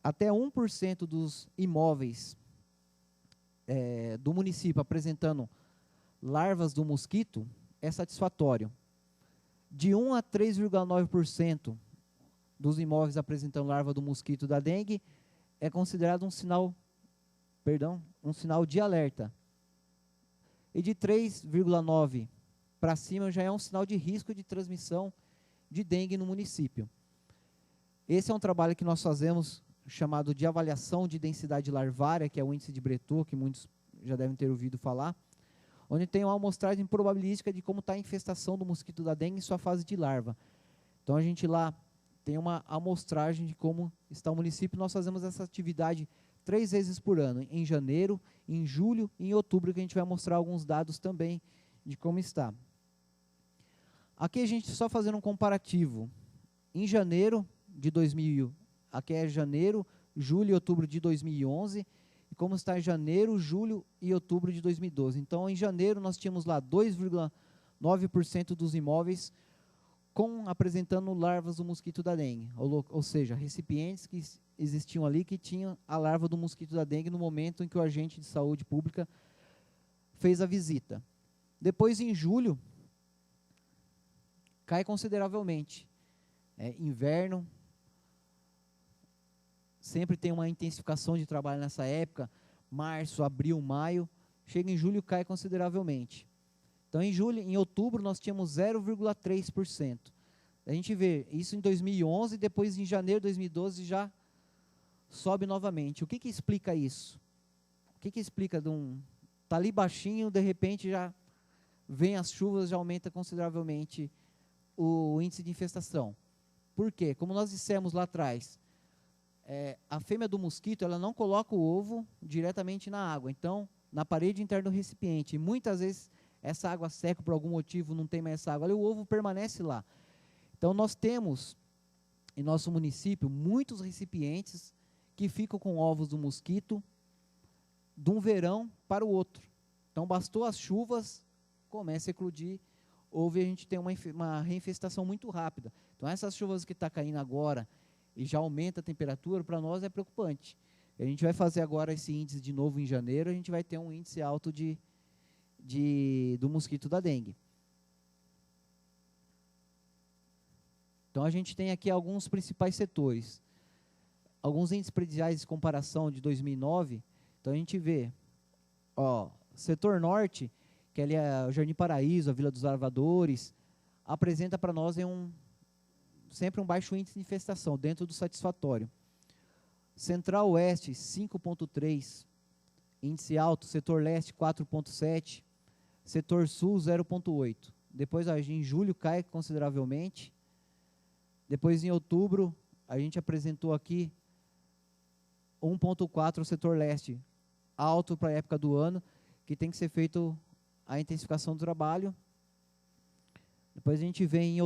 até 1% dos imóveis do município apresentando larvas do mosquito é satisfatório. De 1 a 3,9% dos imóveis apresentando larva do mosquito da dengue é considerado um sinal de alerta. E de 3,9% para cima já é um sinal de risco de transmissão de dengue no município. Esse é um trabalho que nós fazemos, chamado de avaliação de densidade larvária, que é o índice de Breton, que muitos já devem ter ouvido falar, onde tem uma amostragem probabilística de como está a infestação do mosquito da dengue em sua fase de larva. Então, a gente lá tem uma amostragem de como está o município. Nós fazemos essa atividade 3 vezes por ano, em janeiro, em julho e em outubro, que a gente vai mostrar alguns dados também de como está. Aqui a gente só fazendo um comparativo. Em janeiro de 2000, aqui é janeiro, julho e outubro de 2011, e como está em janeiro, julho e outubro de 2012. Então, em janeiro, nós tínhamos lá 2,9% dos imóveis apresentando larvas do mosquito da dengue, ou seja, recipientes que existiam ali que tinham a larva do mosquito da dengue no momento em que o agente de saúde pública fez a visita. Depois, em julho, cai consideravelmente. Inverno, sempre tem uma intensificação de trabalho nessa época, março, abril, maio, chega em julho, cai consideravelmente. Então, em outubro, nós tínhamos 0,3%. A gente vê isso em 2011, depois em janeiro de 2012 já sobe novamente. O que explica isso? O que explica está ali baixinho, de repente já vem as chuvas, já aumenta consideravelmente o índice de infestação. Por quê? Como nós dissemos lá atrás, a fêmea do mosquito, ela não coloca o ovo diretamente na água, então, na parede interna do recipiente. E muitas vezes, essa água seca, por algum motivo, não tem mais essa água, ali o ovo permanece lá. Então, nós temos, em nosso município, muitos recipientes que ficam com ovos do mosquito de um verão para o outro. Então, bastou as chuvas, começa a eclodir, a gente tem uma reinfestação muito rápida. Então, essas chuvas que estão caindo agora e já aumenta a temperatura, para nós é preocupante. A gente vai fazer agora esse índice de novo em janeiro, a gente vai ter um índice alto do mosquito da dengue. Então, a gente tem aqui alguns principais setores. Alguns índices prediais de comparação de 2009. Então, a gente vê, setor norte, que ali é o Jardim Paraíso, a Vila dos Lavradores, apresenta para nós sempre um baixo índice de infestação, dentro do satisfatório. Central-Oeste, 5,3, índice alto. Setor Leste, 4,7. Setor Sul, 0,8. Depois, em julho, cai consideravelmente. Depois, em outubro, a gente apresentou aqui 1,4 o setor leste, alto para a época do ano, que tem que ser feito a intensificação do trabalho. Depois a gente vem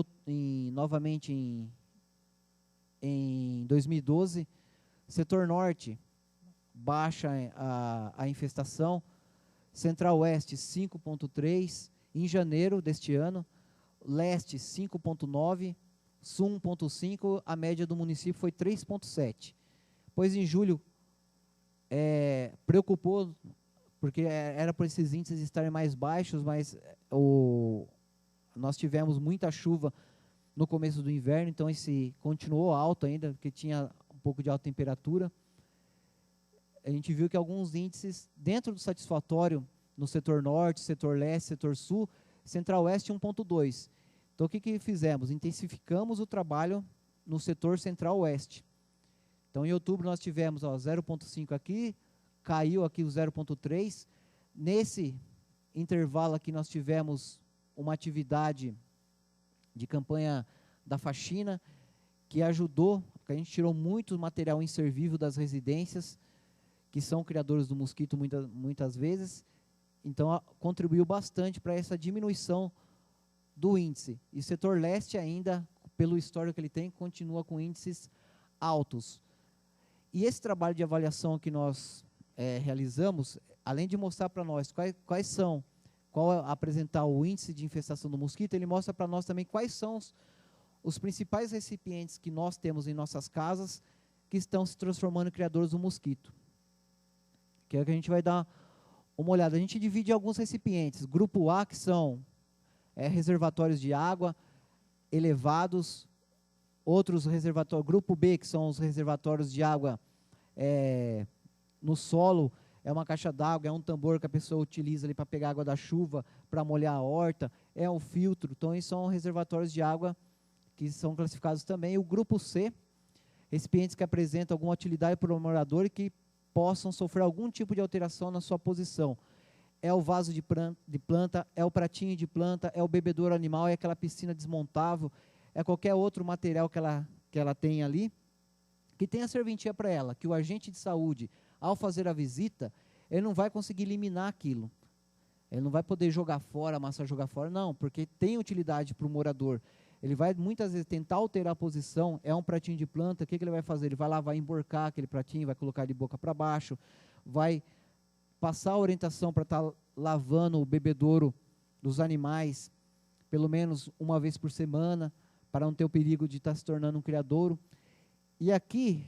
novamente em 2012, setor norte, baixa a infestação, central-oeste 5,3, em janeiro deste ano, leste 5,9, sul 1,5, a média do município foi 3,7. Depois, em julho, preocupou, porque era para esses índices estarem mais baixos, mas nós tivemos muita chuva no começo do inverno, então esse continuou alto ainda, porque tinha um pouco de alta temperatura. A gente viu que alguns índices, dentro do satisfatório, no setor norte, setor leste, setor sul, central-oeste 1,2. Então, o que fizemos? Intensificamos o trabalho no setor central-oeste. Então, em outubro, nós tivemos 0,5 aqui, caiu aqui o 0,3. Nesse intervalo aqui, nós tivemos uma atividade de campanha da faxina, que ajudou, porque a gente tirou muito material inservível das residências, que são criadores do mosquito muitas vezes. Então, contribuiu bastante para essa diminuição do índice. E o setor leste ainda, pelo histórico que ele tem, continua com índices altos. E esse trabalho de avaliação que nós realizamos, além de mostrar para nós apresentar o índice de infestação do mosquito, ele mostra para nós também quais são os principais recipientes que nós temos em nossas casas que estão se transformando em criadores do mosquito. Que é o que a gente vai dar uma olhada. A gente divide alguns recipientes. Grupo A, que são reservatórios de água elevados. Outros reservatórios. Grupo B, que são os reservatórios de água no solo. É uma caixa d'água, é um tambor que a pessoa utiliza ali para pegar água da chuva, para molhar a horta. É um filtro. Então, esses são reservatórios de água que são classificados também. O grupo C, recipientes que apresentam alguma utilidade para o morador e que possam sofrer algum tipo de alteração na sua posição. É o vaso de planta, é o pratinho de planta, é o bebedouro animal, é aquela piscina desmontável, é qualquer outro material que ela tem ali, que tem a serventia para ela, que o agente de saúde, ao fazer a visita, ele não vai conseguir eliminar aquilo. Ele não vai poder jogar fora, amassar, jogar fora, não, porque tem utilidade para o morador. Ele vai, muitas vezes, tentar alterar a posição, é um pratinho de planta, o que ele vai fazer? Ele vai lá, vai emborcar aquele pratinho, vai colocar de boca para baixo, vai passar a orientação para estar lavando o bebedouro dos animais, pelo menos uma vez por semana, para não ter o perigo de estar se tornando um criadouro. E aqui,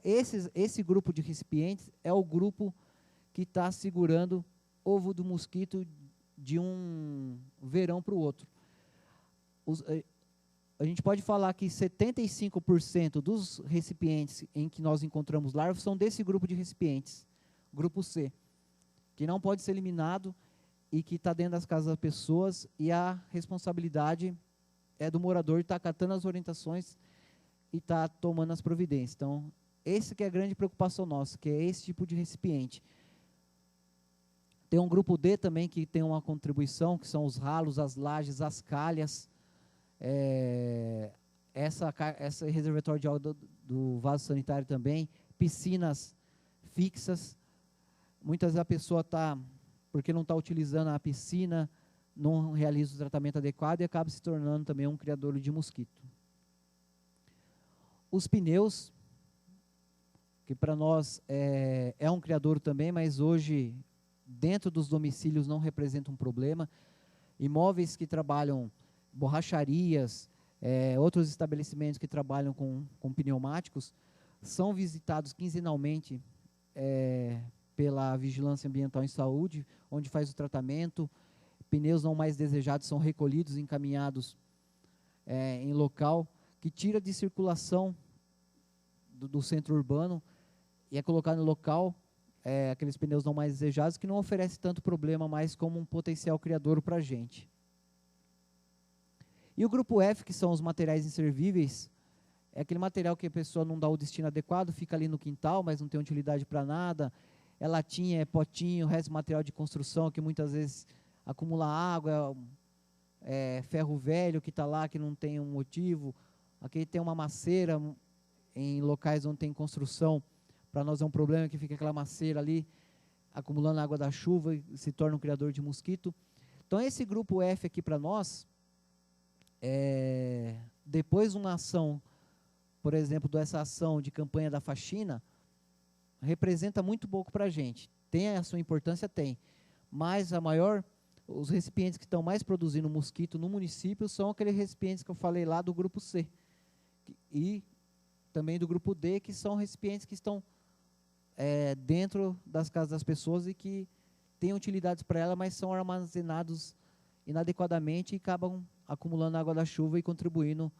esse grupo de recipientes é o grupo que está segurando ovo do mosquito de um verão para o outro. A gente pode falar que 75% dos recipientes em que nós encontramos larvas são desse grupo de recipientes, grupo C, que não pode ser eliminado e que está dentro das casas das pessoas, e a responsabilidade é do morador de estar acatando as orientações e estar tomando as providências. Então, esse que é a grande preocupação nossa, que é esse tipo de recipiente. Tem um grupo D também que tem uma contribuição, que são os ralos, as lajes, as calhas, esse reservatório de água do vaso sanitário também, piscinas fixas. Muitas vezes a pessoa porque não está utilizando a piscina, não realiza o tratamento adequado e acaba se tornando também um criador de mosquito. Os pneus, que para nós é um criadouro também, mas hoje, dentro dos domicílios, não representa um problema. Imóveis que trabalham, borracharias, outros estabelecimentos que trabalham com pneumáticos, são visitados quinzenalmente pela Vigilância Ambiental em Saúde, onde faz o tratamento. Pneus não mais desejados são recolhidos e encaminhados em local que tira de circulação do centro urbano e é colocado no local aqueles pneus não mais desejados, que não oferece tanto problema mais como um potencial criadouro para a gente. E o grupo F, que são os materiais inservíveis, é aquele material que a pessoa não dá o destino adequado, fica ali no quintal, mas não tem utilidade para nada, é latinha, é potinho, resto de material de construção que muitas vezes acumula água, ferro velho que está lá, que não tem um motivo. Aqui tem uma maceira em locais onde tem construção, para nós é um problema que fica aquela maceira ali, acumulando água da chuva e se torna um criador de mosquito. Então esse grupo F aqui para nós, depois de uma ação, por exemplo, dessa ação de campanha da faxina, representa muito pouco para a gente. Tem a sua importância? Tem. Mas os recipientes que estão mais produzindo mosquito no município são aqueles recipientes que eu falei lá do grupo C. E também do grupo D, que são recipientes que estão dentro das casas das pessoas e que têm utilidades para ela, mas são armazenados inadequadamente e acabam acumulando água da chuva e contribuindo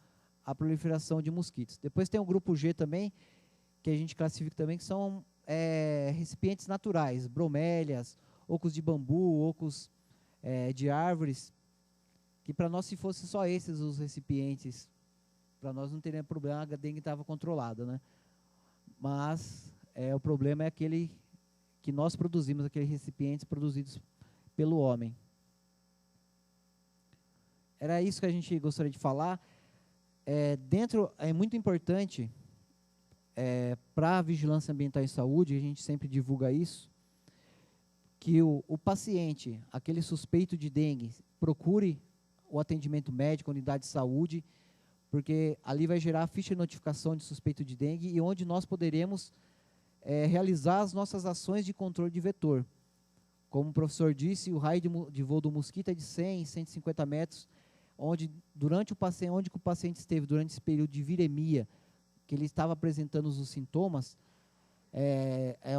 à proliferação de mosquitos. Depois tem o grupo G também, que a gente classifica também, que são recipientes naturais, bromélias, ocos de bambu, ocos de árvores, que para nós, se fossem só esses os recipientes, para nós não teria problema, a dengue estava controlada, né? Mas o problema é aquele que nós produzimos, aqueles recipientes produzidos pelo homem. Era isso que a gente gostaria de falar. É muito importante para a vigilância ambiental e saúde, a gente sempre divulga isso, que o paciente, aquele suspeito de dengue, procure o atendimento médico, a unidade de saúde, porque ali vai gerar a ficha de notificação de suspeito de dengue e onde nós poderemos realizar as nossas ações de controle de vetor. Como o professor disse, o raio de voo do mosquito é de 100, 150 metros, onde o paciente esteve durante esse período de viremia, que ele estava apresentando os sintomas,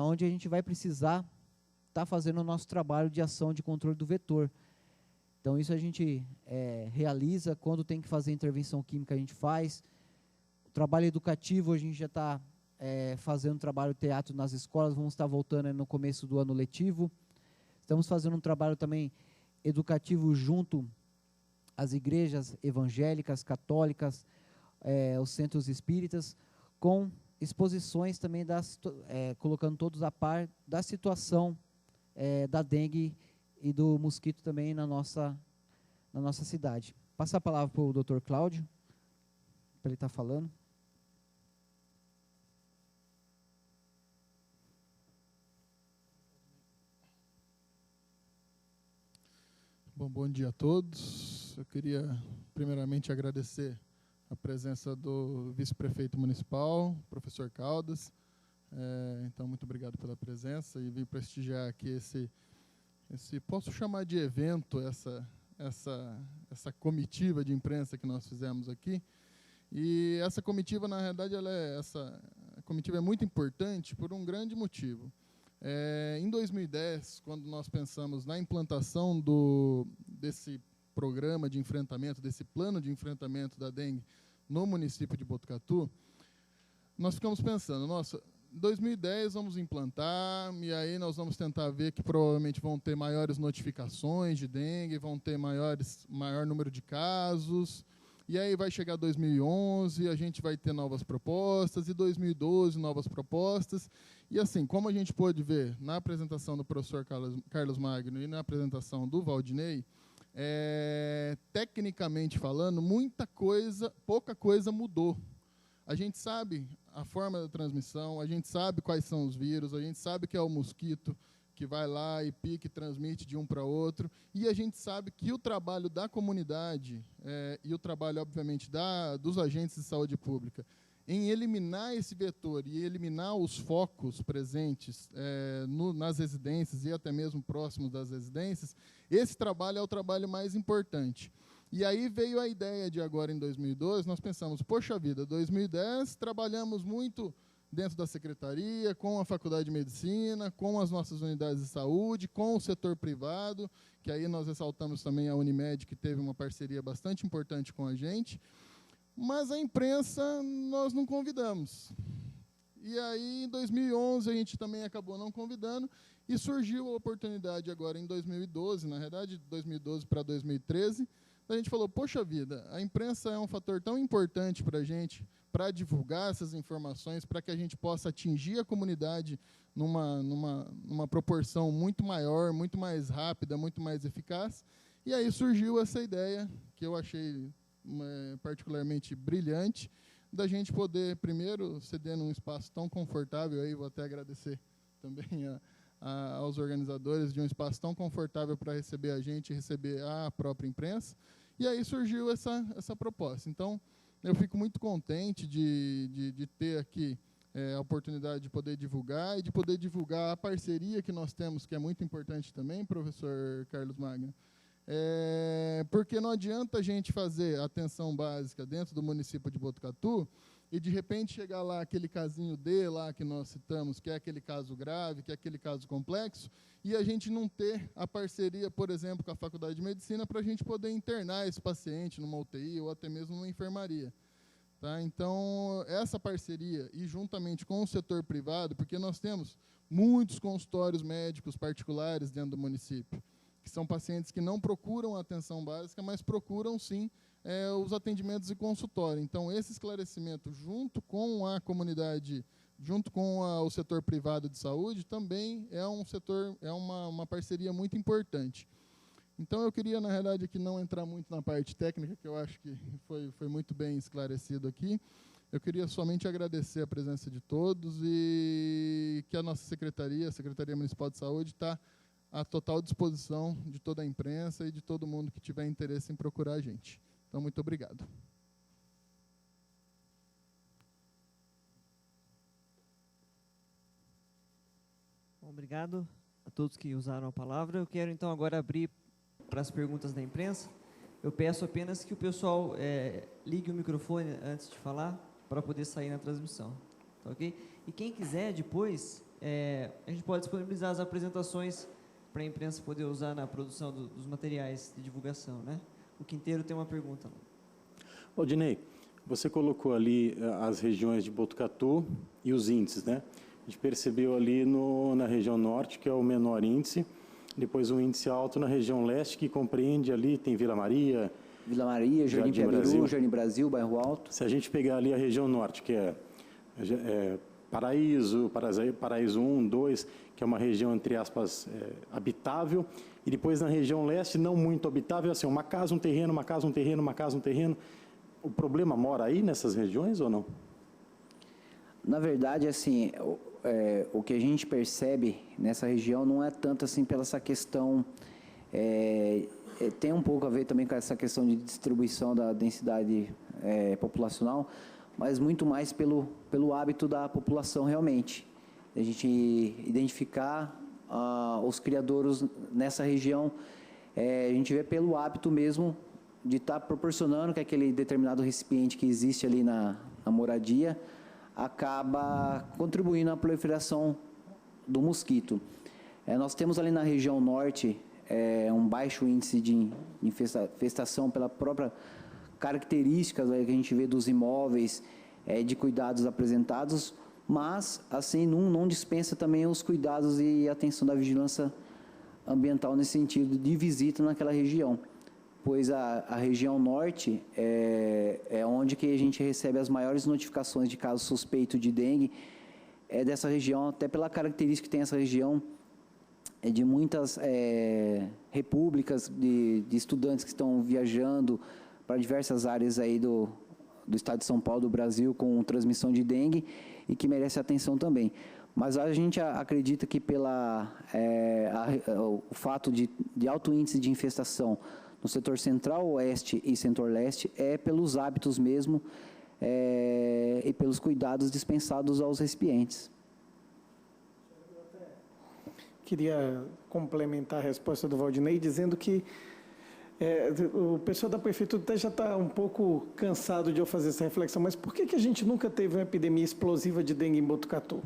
onde a gente vai precisar estar fazendo o nosso trabalho de ação de controle do vetor. Então, isso a gente realiza, quando tem que fazer intervenção química, a gente faz. O trabalho educativo, a gente já está fazendo trabalho de teatro nas escolas, vamos estar voltando no começo do ano letivo. Estamos fazendo um trabalho também educativo junto às igrejas evangélicas, católicas, os centros espíritas, com exposições também, colocando todos a par da situação da dengue e do mosquito também na nossa cidade. Passar a palavra para o Dr. Cláudio, para ele estar falando. Bom dia a todos. Eu queria primeiramente agradecer a presença do vice-prefeito municipal, professor Caldas. Então, muito obrigado pela presença e vim prestigiar aqui esse posso chamar de evento, essa comitiva de imprensa que nós fizemos aqui. E essa comitiva, na realidade, a comitiva é muito importante por um grande motivo. Em 2010, quando nós pensamos na implantação desse programa de enfrentamento, desse plano de enfrentamento da dengue no município de Botucatu, nós ficamos pensando, nossa, em 2010 vamos implantar, e aí nós vamos tentar ver que provavelmente vão ter maiores notificações de dengue, vão ter maior número de casos, e aí vai chegar 2011, a gente vai ter novas propostas, e 2012 novas propostas, e assim, como a gente pôde ver na apresentação do professor Carlos Magno e na apresentação do Valdinei, tecnicamente falando, pouca coisa mudou. A gente sabe a forma da transmissão, a gente sabe quais são os vírus, a gente sabe que é o mosquito que vai lá e pica e transmite de um para outro, e a gente sabe que o trabalho da comunidade e o trabalho, obviamente, dos agentes de saúde pública em eliminar esse vetor e eliminar os focos presentes nas residências e até mesmo próximos das residências, esse trabalho é o trabalho mais importante. E aí veio a ideia de agora, em 2012, nós pensamos, poxa vida, 2010 trabalhamos muito dentro da secretaria, com a Faculdade de Medicina, com as nossas unidades de saúde, com o setor privado, que aí nós ressaltamos também a Unimed, que teve uma parceria bastante importante com a gente, mas a imprensa nós não convidamos. E aí, em 2011, a gente também acabou não convidando, e surgiu a oportunidade agora, em 2012, na verdade, de 2012 para 2013, a gente falou, poxa vida, a imprensa é um fator tão importante para a gente, para divulgar essas informações, para que a gente possa atingir a comunidade numa proporção muito maior, muito mais rápida, muito mais eficaz. E aí surgiu essa ideia, que eu achei particularmente brilhante, da gente poder, primeiro, ceder num espaço tão confortável, aí vou até agradecer também aos organizadores de um espaço tão confortável para receber a gente e receber a própria imprensa, e aí surgiu essa proposta. Então, eu fico muito contente de ter aqui a oportunidade de poder divulgar e de poder divulgar a parceria que nós temos, que é muito importante também, professor Carlos Magno, porque não adianta a gente fazer atenção básica dentro do município de Botucatu e, de repente, chegar lá aquele casinho D lá que nós citamos, que é aquele caso grave, que é aquele caso complexo, e a gente não ter a parceria, por exemplo, com a Faculdade de Medicina para a gente poder internar esse paciente numa UTI ou até mesmo numa enfermaria. Tá? Então, essa parceria, e juntamente com o setor privado, porque nós temos muitos consultórios médicos particulares dentro do município, que são pacientes que não procuram atenção básica, mas procuram, sim, os atendimentos de consultório. Então, esse esclarecimento, junto com a comunidade, junto com o setor privado de saúde, também é uma parceria muito importante. Então, eu queria, na realidade, aqui não entrar muito na parte técnica, que eu acho que foi muito bem esclarecido aqui. Eu queria somente agradecer a presença de todos e que a nossa secretaria, a Secretaria Municipal de Saúde, está à total disposição de toda a imprensa e de todo mundo que tiver interesse em procurar a gente. Então, muito obrigado. Bom, obrigado a todos que usaram a palavra. Eu quero, então, agora abrir para as perguntas da imprensa. Eu peço apenas que o pessoal ligue o microfone antes de falar, para poder sair na transmissão. Tá, ok? E quem quiser, depois, a gente pode disponibilizar as apresentações para a imprensa poder usar na produção dos materiais de divulgação, né? O Quinteiro tem uma pergunta. Odinei, você colocou ali as regiões de Botucatu e os índices, né? A gente percebeu ali na região norte, que é o menor índice, depois um índice alto na região leste, que compreende ali, tem Vila Maria, Jardim Piabiru, Jardim Brasil, Bairro Alto. Se a gente pegar ali a região norte, que é Paraíso 1, 2, que é uma região, entre aspas, habitável, e depois na região leste, não muito habitável, assim, uma casa, um terreno, uma casa, um terreno, uma casa, um terreno. O problema mora aí nessas regiões ou não? Na verdade, assim, o que a gente percebe nessa região não é tanto assim pela essa questão, tem um pouco a ver também com essa questão de distribuição da densidade populacional, mas muito mais pelo hábito da população realmente. A gente identificar os criadouros nessa região, a gente vê pelo hábito mesmo de estar proporcionando que aquele determinado recipiente que existe ali na moradia acaba contribuindo à proliferação do mosquito. Nós temos ali na região norte um baixo índice de infestação pela própria características que a gente vê dos imóveis, de cuidados apresentados, mas assim não dispensa também os cuidados e atenção da vigilância ambiental nesse sentido de visita naquela região, pois a região norte é onde que a gente recebe as maiores notificações de casos suspeitos de dengue, dessa região, até pela característica que tem essa região, de muitas repúblicas de estudantes que estão viajando para diversas áreas aí do estado de São Paulo, do Brasil, com transmissão de dengue e que merece atenção também. Mas a gente acredita que o fato de alto índice de infestação no setor central-oeste e setor-leste pelos hábitos mesmo e pelos cuidados dispensados aos recipientes. Queria complementar a resposta do Valdinei, dizendo que o pessoal da prefeitura até já está um pouco cansado de eu fazer essa reflexão, mas por que a gente nunca teve uma epidemia explosiva de dengue em Botucatu?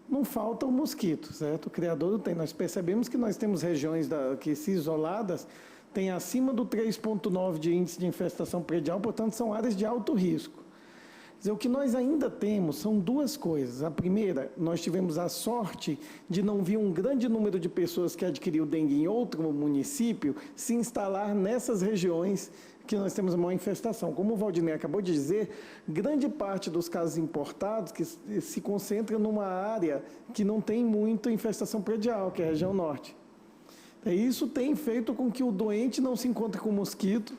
Não falta o mosquito, certo? O criador tem. Nós percebemos que nós temos regiões que, se isoladas, têm acima do 3,9 de índice de infestação predial, portanto, são áreas de alto risco. Quer dizer, o que nós ainda temos são duas coisas. A primeira, nós tivemos a sorte de não vir um grande número de pessoas que adquiriu dengue em outro município se instalar nessas regiões que nós temos a maior infestação. Como o Valdinei acabou de dizer, grande parte dos casos importados que se concentra numa área que não tem muita infestação predial, que é a região norte. Isso tem feito com que o doente não se encontre com o mosquito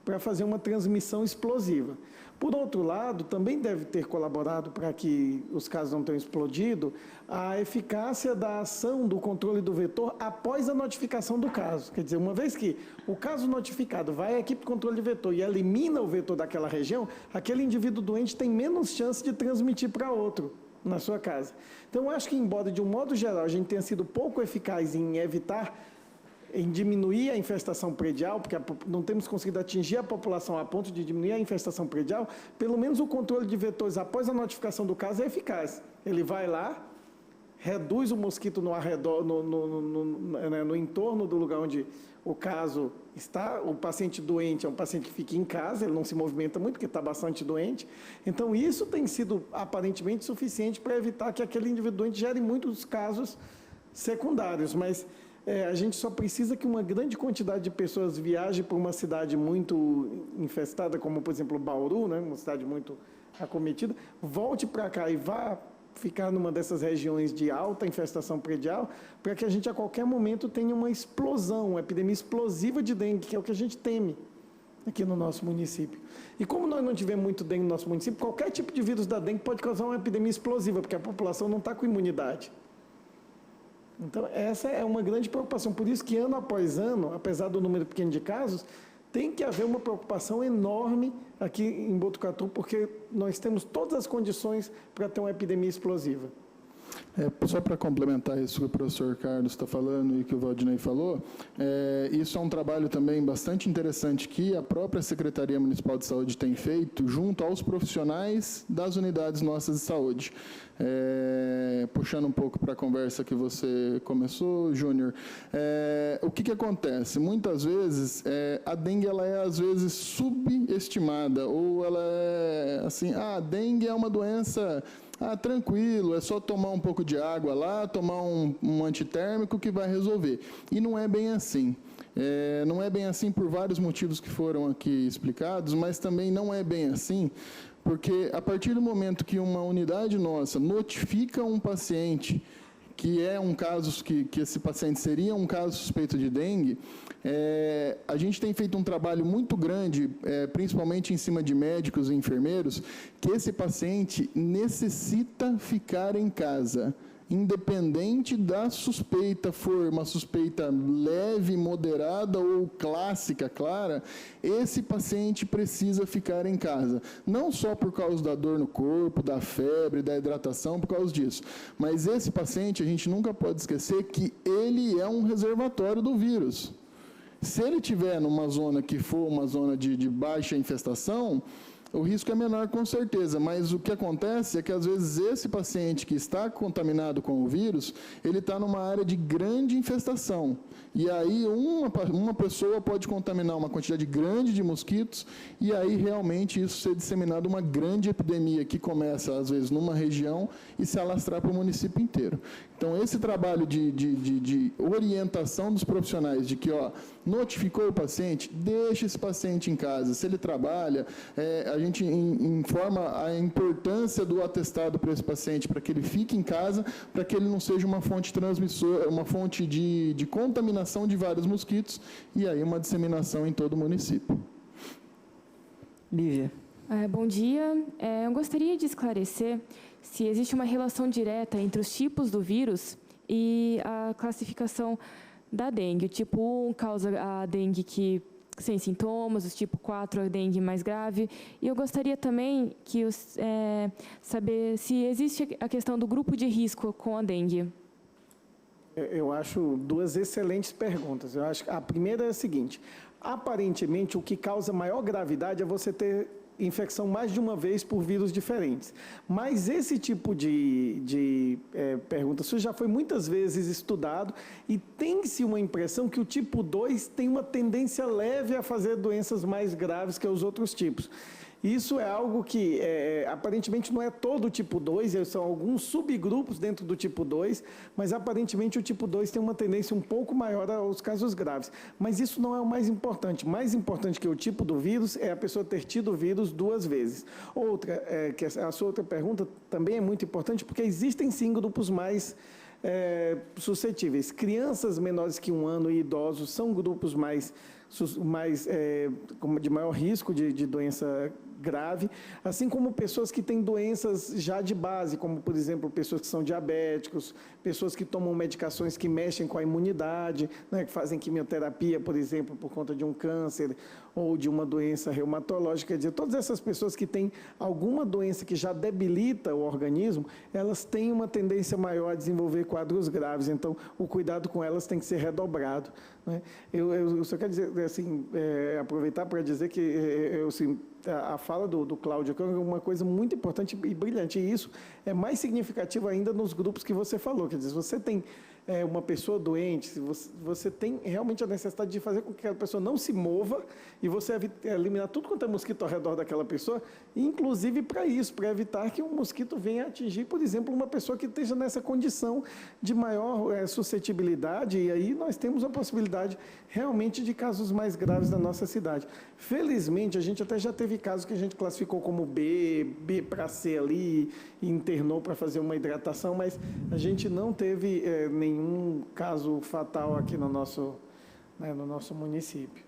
para fazer uma transmissão explosiva. Por outro lado, também deve ter colaborado para que os casos não tenham explodido a eficácia da ação do controle do vetor após a notificação do caso. Quer dizer, uma vez que o caso notificado vai à equipe de controle de vetor e elimina o vetor daquela região, aquele indivíduo doente tem menos chance de transmitir para outro na sua casa. Então, eu acho que, embora de um modo geral a gente tenha sido pouco eficaz em diminuir a infestação predial, porque não temos conseguido atingir a população a ponto de diminuir a infestação predial, pelo menos o controle de vetores após a notificação do caso é eficaz. Ele vai lá, reduz o mosquito no arredor, no entorno do lugar onde o caso está. O paciente doente é um paciente que fica em casa, ele não se movimenta muito, porque está bastante doente. Então, isso tem sido aparentemente suficiente para evitar que aquele indivíduo doente gere muitos casos secundários, mas a gente só precisa que uma grande quantidade de pessoas viaje para uma cidade muito infestada, como, por exemplo, Bauru, né, uma cidade muito acometida, volte para cá e vá ficar numa dessas regiões de alta infestação predial, para que a gente, a qualquer momento, tenha uma explosão, uma epidemia explosiva de dengue, que é o que a gente teme aqui no nosso município. E como nós não tivemos muito dengue no nosso município, qualquer tipo de vírus da dengue pode causar uma epidemia explosiva, porque a população não está com imunidade. Então, essa é uma grande preocupação. Por isso que, ano após ano, apesar do número pequeno de casos, tem que haver uma preocupação enorme aqui em Botucatu, porque nós temos todas as condições para ter uma epidemia explosiva. Só para complementar isso que o professor Carlos está falando e que o Valdinei falou, isso é um trabalho também bastante interessante que a própria Secretaria Municipal de Saúde tem feito junto aos profissionais das unidades nossas de saúde. Puxando um pouco para a conversa que você começou, Júnior, o que acontece? Muitas vezes, a dengue ela é, às vezes, subestimada, ou ela é assim, a dengue é uma doença... tranquilo, é só tomar um pouco de água lá, tomar um antitérmico que vai resolver. E não é bem assim. Não é bem assim por vários motivos que foram aqui explicados, mas também não é bem assim, porque a partir do momento que uma unidade nossa notifica um paciente que é um caso, que esse paciente seria um caso suspeito de dengue, a gente tem feito um trabalho muito grande, principalmente em cima de médicos e enfermeiros, que esse paciente necessita ficar em casa. Independente da suspeita for uma suspeita leve, moderada ou clássica, clara, esse paciente precisa ficar em casa. Não só por causa da dor no corpo, da febre, da hidratação, por causa disso. Mas esse paciente, a gente nunca pode esquecer que ele é um reservatório do vírus. Se ele estiver numa zona que for uma zona de baixa infestação, o risco é menor, com certeza, mas o que acontece é que, às vezes, esse paciente que está contaminado com o vírus, ele está numa área de grande infestação. E aí, uma pessoa pode contaminar uma quantidade grande de mosquitos, e aí, realmente, isso ser disseminado uma grande epidemia que começa, às vezes, numa região e se alastrar para o município inteiro. Então, esse trabalho de orientação dos profissionais, de que, notificou o paciente, deixa esse paciente em casa. Se ele trabalha, a gente informa a importância do atestado para esse paciente, para que ele fique em casa, para que ele não seja uma fonte transmissora, uma fonte de contaminação de vários mosquitos, e aí uma disseminação em todo o município. Lívia. Bom dia. Eu gostaria de esclarecer se existe uma relação direta entre os tipos do vírus e a classificação da dengue. O tipo 1 causa a dengue que sem sintomas, os tipo 4, a dengue mais grave. E eu gostaria também saber se existe a questão do grupo de risco com a dengue. Eu acho duas excelentes perguntas. Eu acho que a primeira é a seguinte: aparentemente, o que causa maior gravidade é você ter infecção mais de uma vez por vírus diferentes. Mas esse tipo de pergunta, isso já foi muitas vezes estudado e tem-se uma impressão que o tipo 2 tem uma tendência leve a fazer doenças mais graves que os outros tipos. Isso é algo que, aparentemente, não é todo o tipo 2, são alguns subgrupos dentro do tipo 2, mas, aparentemente, o tipo 2 tem uma tendência um pouco maior aos casos graves. Mas isso não é o mais importante. Mais importante que o tipo do vírus é a pessoa ter tido o vírus 2 vezes. Outra, que a sua outra pergunta também é muito importante, porque existem, sim, grupos mais suscetíveis. Crianças menores que 1 ano e idosos são grupos de maior risco de doença grave, assim como pessoas que têm doenças já de base, como, por exemplo, pessoas que são diabéticos, pessoas que tomam medicações que mexem com a imunidade, né, que fazem quimioterapia, por exemplo, por conta de um câncer ou de uma doença reumatológica. Quer dizer, todas essas pessoas que têm alguma doença que já debilita o organismo, elas têm uma tendência maior a desenvolver quadros graves. Então, o cuidado com elas tem que ser redobrado, né? Eu só quero dizer, assim, aproveitar para dizer que assim, a fala do Cláudio é uma coisa muito importante e brilhante, e isso é mais significativo ainda nos grupos que você falou. Quer dizer, se você tem uma pessoa doente, se você tem realmente a necessidade de fazer com que aquela pessoa não se mova e você eliminar tudo quanto é mosquito ao redor daquela pessoa, inclusive para isso, para evitar que um mosquito venha atingir, por exemplo, uma pessoa que esteja nessa condição de maior suscetibilidade, e aí nós temos a possibilidade realmente de casos mais graves na nossa cidade. Felizmente, a gente até já teve casos que a gente classificou como B para C ali, e internou para fazer uma hidratação, mas a gente não teve nenhum caso fatal aqui no nosso município.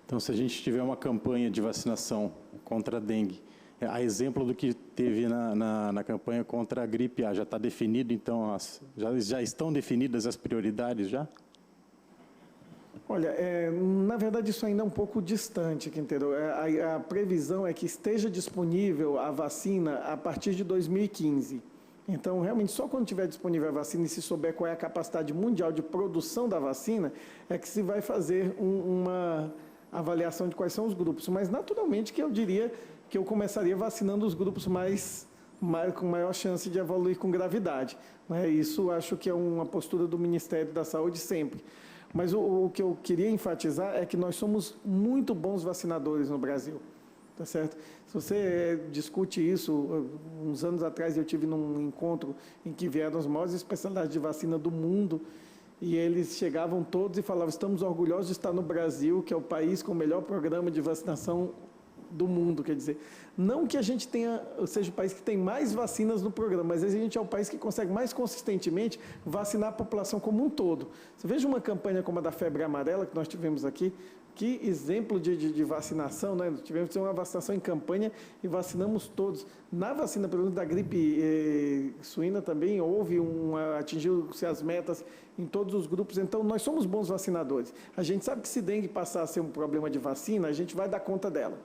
Então, se a gente tiver uma campanha de vacinação contra a dengue, a exemplo do que teve na campanha contra a gripe A, já está definido, então, já estão definidas as prioridades já? Olha, na verdade, isso ainda é um pouco distante, Quinteiro. A previsão é que esteja disponível a vacina a partir de 2015. Então, realmente, só quando estiver disponível a vacina e se souber qual é a capacidade mundial de produção da vacina, é que se vai fazer uma avaliação de quais são os grupos. Mas, naturalmente, que eu diria que eu começaria vacinando os grupos com maior chance de evoluir com gravidade, né? Isso acho que é uma postura do Ministério da Saúde sempre. Mas o que eu queria enfatizar é que nós somos muito bons vacinadores no Brasil, tá certo? Se você discute isso, uns anos atrás eu tive num encontro em que vieram as maiores especialidades de vacina do mundo, e eles chegavam todos e falavam: estamos orgulhosos de estar no Brasil, que é o país com o melhor programa de vacinação do mundo. Quer dizer, não que a gente seja o país que tem mais vacinas no programa, mas a gente é o país que consegue mais consistentemente vacinar a população como um todo. Você veja uma campanha como a da febre amarela que nós tivemos aqui, que exemplo de vacinação, né? Tivemos uma vacinação em campanha e vacinamos todos. Na vacina, por exemplo, da gripe suína também atingiu-se as metas em todos os grupos. Então, nós somos bons vacinadores. A gente sabe que se dengue passar a ser um problema de vacina, a gente vai dar conta dela.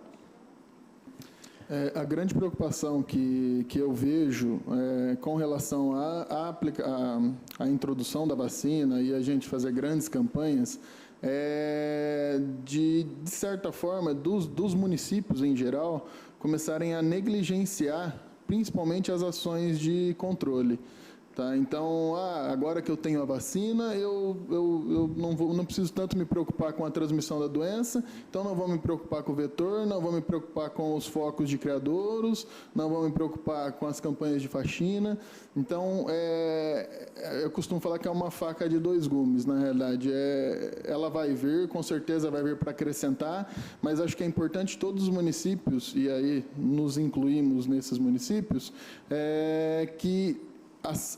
A grande preocupação que eu vejo com relação à introdução da vacina e a gente fazer grandes campanhas de certa forma, dos municípios em geral começarem a negligenciar principalmente as ações de controle. Tá? Então, agora que eu tenho a vacina, eu não preciso tanto me preocupar com a transmissão da doença, então não vou me preocupar com o vetor, não vou me preocupar com os focos de criadouros, não vou me preocupar com as campanhas de faxina. Então, eu costumo falar que é uma faca de 2 gumes, na realidade. Ela vai vir, com certeza vai vir para acrescentar, mas acho que é importante todos os municípios, e aí nos incluímos nesses municípios, que as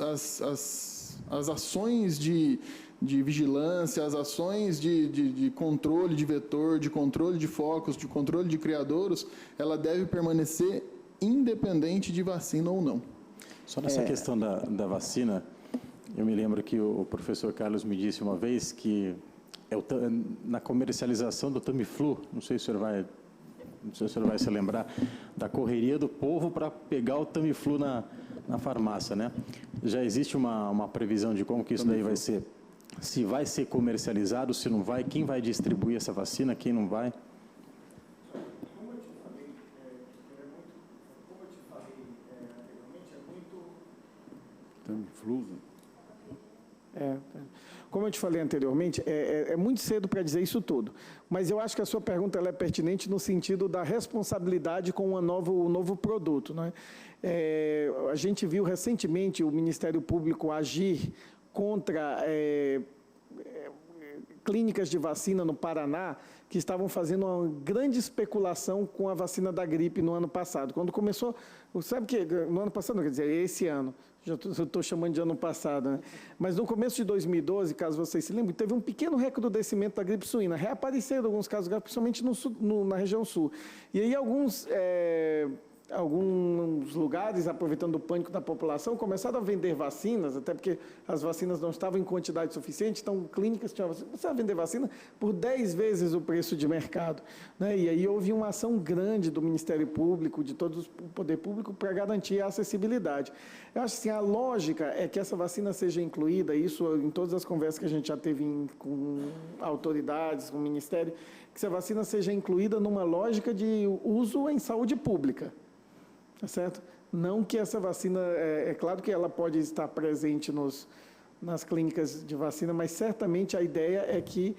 ações de vigilância, as ações de controle de vetor, de controle de focos, de controle de criadouros, ela deve permanecer independente de vacina ou não. Só nessa questão da vacina, eu me lembro que o professor Carlos me disse uma vez que na comercialização do Tamiflu, não sei se o senhor vai se lembrar, da correria do povo para pegar o Tamiflu na farmácia, né? Já existe uma previsão de como que isso daí vai ser? Se vai ser comercializado, se não vai, quem vai distribuir essa vacina, quem não vai? Como eu te falei anteriormente, é muito... Tamiflu. Como eu te falei anteriormente, é muito cedo para dizer isso tudo, mas eu acho que a sua pergunta ela é pertinente no sentido da responsabilidade com o novo produto, né? A gente viu recentemente o Ministério Público agir contra clínicas de vacina no Paraná que estavam fazendo uma grande especulação com a vacina da gripe no ano passado. Quando começou, sabe que no ano passado, não quer dizer, esse ano, já estou chamando de ano passado, né? Mas no começo de 2012, caso vocês se lembrem, teve um pequeno recrudescimento da gripe suína. Reapareceram alguns casos graves, principalmente na região sul. E aí alguns lugares, aproveitando o pânico da população, começaram a vender vacinas, até porque as vacinas não estavam em quantidade suficiente, então clínicas começaram a vender vacina por 10 vezes o preço de mercado, né? E aí houve uma ação grande do Ministério Público, de todo o poder público, para garantir a acessibilidade. Eu acho assim, a lógica é que essa vacina seja incluída, isso em todas as conversas que a gente já teve com autoridades, com o Ministério, que essa vacina seja incluída numa lógica de uso em saúde pública. Tá certo? Não que essa vacina, é claro que ela pode estar presente nas clínicas de vacina, mas certamente a ideia é que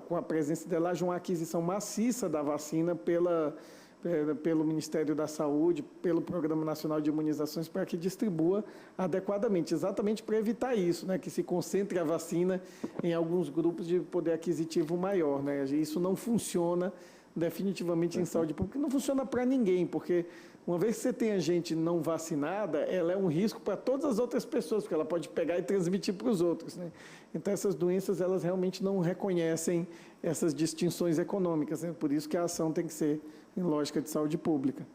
com a presença dela, haja uma aquisição maciça da vacina pelo Ministério da Saúde, pelo Programa Nacional de Imunizações, para que distribua adequadamente, exatamente para evitar isso, né, que se concentre a vacina em alguns grupos de poder aquisitivo maior, né? Isso não funciona definitivamente em saúde pública, não funciona para ninguém, porque uma vez que você tem a gente não vacinada, ela é um risco para todas as outras pessoas, porque ela pode pegar e transmitir para os outros, né? Então, essas doenças, elas realmente não reconhecem essas distinções econômicas, né? Por isso que a ação tem que ser em lógica de saúde pública.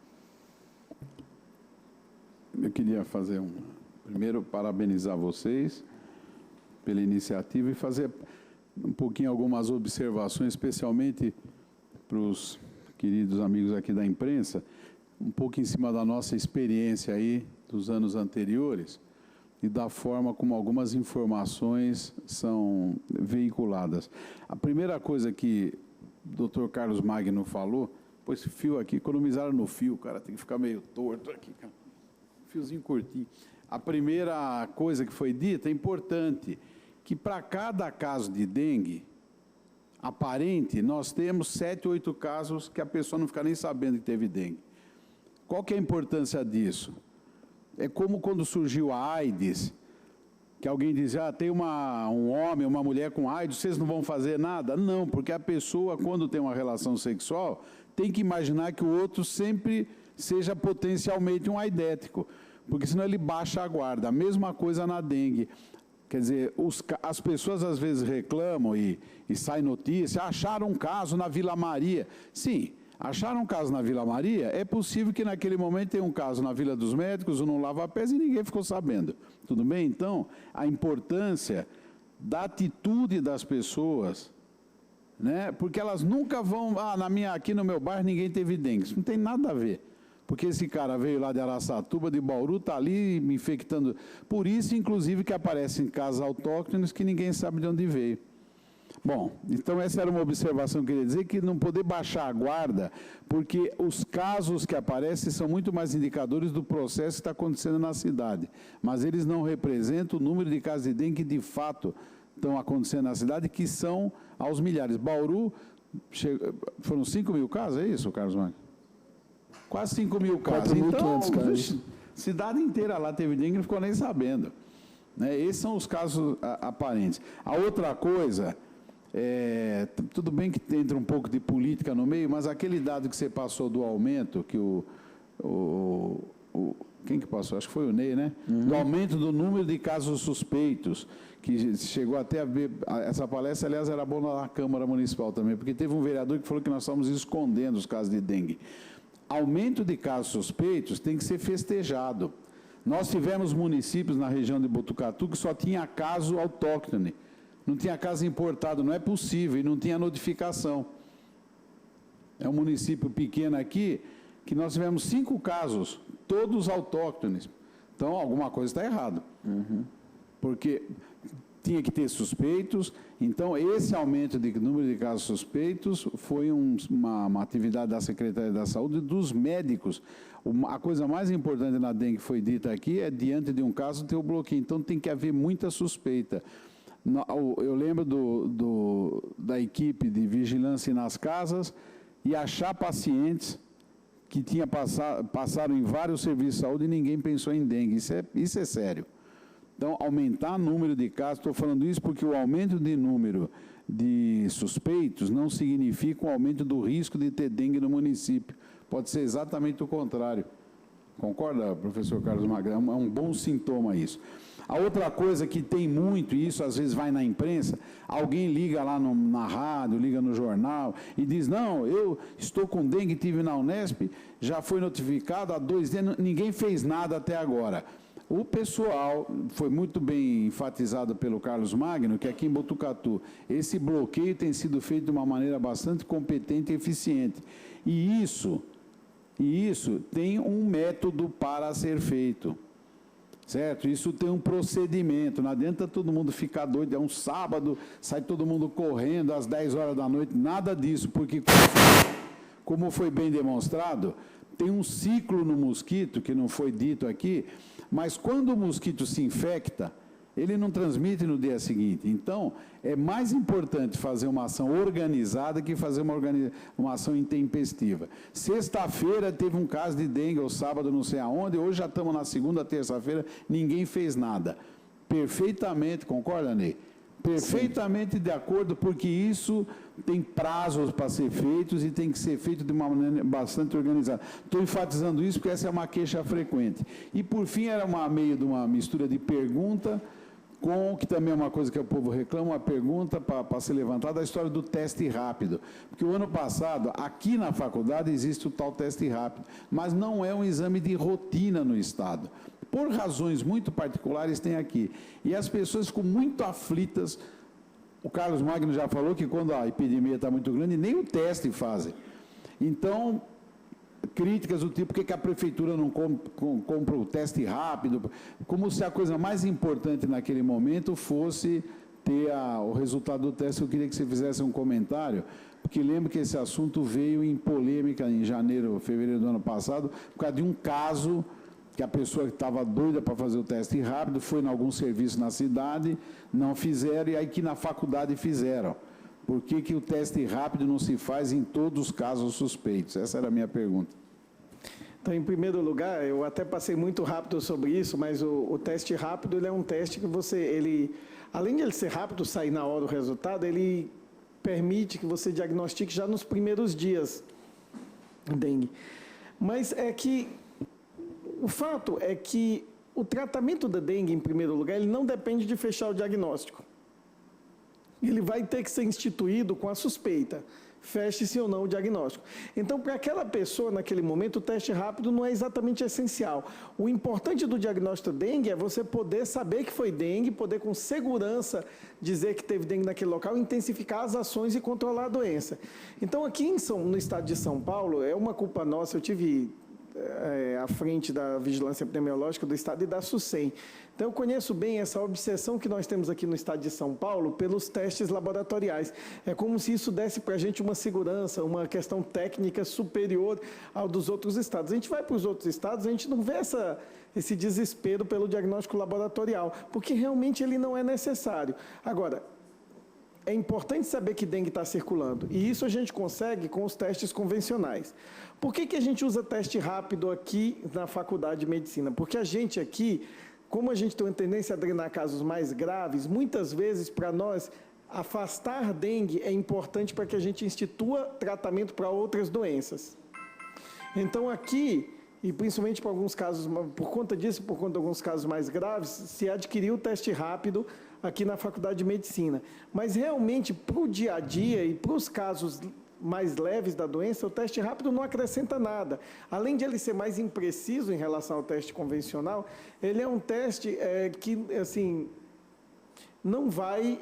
Eu queria primeiro, parabenizar vocês pela iniciativa e fazer um pouquinho algumas observações, especialmente para os queridos amigos aqui da imprensa, um pouco em cima da nossa experiência aí dos anos anteriores e da forma como algumas informações são veiculadas. A primeira coisa que o Dr. Carlos Magno falou, pô, esse fio aqui, economizaram no fio, cara, tem que ficar meio torto aqui, cara. Fiozinho curtinho. A primeira coisa que foi dita é importante, que para cada caso de dengue aparente, nós temos 7, 8 casos que a pessoa não fica nem sabendo que teve dengue. Qual que é a importância disso? É como quando surgiu a AIDS, que alguém dizia, tem um homem, uma mulher com AIDS, vocês não vão fazer nada? Não, porque a pessoa, quando tem uma relação sexual, tem que imaginar que o outro sempre seja potencialmente um aidético, porque senão ele baixa a guarda. A mesma coisa na dengue. Quer dizer, as pessoas às vezes reclamam e sai notícia, acharam um caso na Vila Maria. Sim, acharam um caso na Vila Maria, é possível que naquele momento tenha um caso na Vila dos Médicos, ou no Lava Pés, e ninguém ficou sabendo. Tudo bem? Então, a importância da atitude das pessoas, né? Porque elas nunca vão, aqui no meu bairro ninguém teve dengue. Isso não tem nada a ver. Porque esse cara veio lá de Araçatuba, de Bauru, está ali me infectando. Por isso, inclusive, que aparecem casos autóctones que ninguém sabe de onde veio. Bom, então essa era uma observação que eu queria dizer, que não poder baixar a guarda, porque os casos que aparecem são muito mais indicadores do processo que está acontecendo na cidade. Mas eles não representam o número de casos de dengue que, de fato, estão acontecendo na cidade, que são aos milhares. Bauru, foram 5 mil casos, é isso, Carlos Magno? Quase 5 mil casos. Então, cidade inteira lá teve dengue e não ficou nem sabendo. Né? Esses são os casos aparentes. A outra coisa, tudo bem que entra um pouco de política no meio, mas aquele dado que você passou do aumento, que quem que passou? Acho que foi o Ney, né? Uhum. Do aumento do número de casos suspeitos, que chegou até a ver, essa palestra, aliás, era boa na Câmara Municipal também, porque teve um vereador que falou que nós estamos escondendo os casos de dengue. Aumento de casos suspeitos tem que ser festejado. Nós tivemos municípios na região de Botucatu que só tinha caso autóctone. Não tinha caso importado, não é possível, e não tinha notificação. É um município pequeno aqui, que nós tivemos 5 casos, todos autóctones. Então, alguma coisa está errada. Porque tinha que ter suspeitos, então esse aumento de número de casos suspeitos foi uma atividade da Secretaria da Saúde e dos médicos. A coisa mais importante na dengue que foi dita aqui é, diante de um caso, ter o bloqueio. Então, tem que haver muita suspeita. Eu lembro da equipe de vigilância nas casas e achar pacientes que passaram em vários serviços de saúde e ninguém pensou em dengue. Isso é sério. Então, aumentar o número de casos, estou falando isso porque o aumento de número de suspeitos não significa um aumento do risco de ter dengue no município. Pode ser exatamente o contrário. Concorda, professor Carlos Magrão? É um bom sintoma isso. A outra coisa que tem muito, e isso às vezes vai na imprensa, alguém liga lá na rádio, liga no jornal e diz, não, eu estou com dengue, tive na Unesp, já foi notificado há 2 dias, ninguém fez nada até agora. O pessoal, foi muito bem enfatizado pelo Carlos Magno, que aqui em Botucatu, esse bloqueio tem sido feito de uma maneira bastante competente e eficiente. E isso tem um método para ser feito. Certo? Isso tem um procedimento, não adianta todo mundo ficar doido, é um sábado, sai todo mundo correndo às 10 horas da noite, nada disso, porque, como foi bem demonstrado, tem um ciclo no mosquito, que não foi dito aqui, mas quando o mosquito se infecta, ele não transmite no dia seguinte. Então, é mais importante fazer uma ação organizada que fazer uma ação intempestiva. Sexta-feira teve um caso de dengue, ou sábado não sei aonde, hoje já estamos na segunda, terça-feira, ninguém fez nada. Perfeitamente, concorda, Ney? Perfeitamente de acordo, porque isso tem prazos para ser feitos e tem que ser feito de uma maneira bastante organizada. Estou enfatizando isso porque essa é uma queixa frequente. E, por fim, era meio de uma mistura de pergunta com, que também é uma coisa que o povo reclama, uma pergunta para ser levantada, a história do teste rápido. Porque o ano passado, aqui na faculdade, existe o tal teste rápido, mas não é um exame de rotina no Estado. Por razões muito particulares tem aqui. E as pessoas ficam muito aflitas. O Carlos Magno já falou que quando a epidemia está muito grande, nem o teste fazem. Então, críticas do tipo, por que a prefeitura não compra o teste rápido? Como se a coisa mais importante naquele momento fosse ter o resultado do teste. Eu queria que você fizesse um comentário, porque lembro que esse assunto veio em polêmica em janeiro, fevereiro do ano passado, por causa de um caso que a pessoa que estava doida para fazer o teste rápido foi em algum serviço na cidade, não fizeram, e aí que na faculdade fizeram. Por que o teste rápido não se faz em todos os casos suspeitos? Essa era a minha pergunta. Então, em primeiro lugar, eu até passei muito rápido sobre isso, mas o teste rápido ele é um teste que além de ele ser rápido, sair na hora o resultado, ele permite que você diagnostique já nos primeiros dias dengue. Mas o fato é que o tratamento da dengue, em primeiro lugar, ele não depende de fechar o diagnóstico. Ele vai ter que ser instituído com a suspeita, feche-se ou não o diagnóstico. Então, para aquela pessoa, naquele momento, o teste rápido não é exatamente essencial. O importante do diagnóstico da dengue é você poder saber que foi dengue, poder com segurança dizer que teve dengue naquele local, intensificar as ações e controlar a doença. Então, aqui no estado de São Paulo, é uma culpa nossa, eu tive à frente da Vigilância Epidemiológica do Estado e da SUSEM. Então, eu conheço bem essa obsessão que nós temos aqui no Estado de São Paulo pelos testes laboratoriais. É como se isso desse para a gente uma segurança, uma questão técnica superior ao dos outros estados. A gente vai para os outros estados, a gente não vê esse desespero pelo diagnóstico laboratorial, porque realmente ele não é necessário. Agora, é importante saber que dengue está circulando, e isso a gente consegue com os testes convencionais. Por que a gente usa teste rápido aqui na Faculdade de Medicina? Porque a gente aqui, como a gente tem uma tendência a drenar casos mais graves, muitas vezes para nós afastar dengue é importante para que a gente institua tratamento para outras doenças. Então aqui, e principalmente para alguns casos, por conta disso, por conta de alguns casos mais graves, se adquiriu o teste rápido aqui na Faculdade de Medicina. Mas realmente, para o dia a dia e para os casos mais leves da doença, o teste rápido não acrescenta nada. Além de ele ser mais impreciso em relação ao teste convencional, ele é um teste que, assim, não vai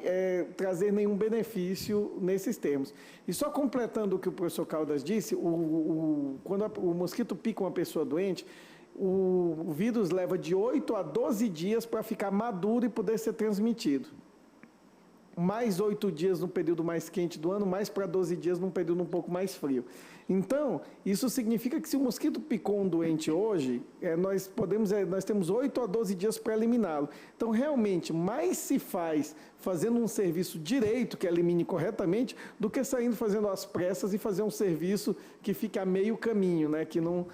trazer nenhum benefício nesses termos. E só completando o que o professor Caldas disse, quando o mosquito pica uma pessoa doente, o vírus leva de 8 a 12 dias para ficar maduro e poder ser transmitido. Mais 8 dias no período mais quente do ano, mais para 12 dias num período um pouco mais frio. Então, isso significa que se o mosquito picou um doente hoje, nós temos 8 a 12 dias para eliminá-lo. Então, realmente, mais se faz fazendo um serviço direito, que elimine corretamente, do que saindo fazendo às pressas e fazer um serviço que fique a meio caminho, né, que não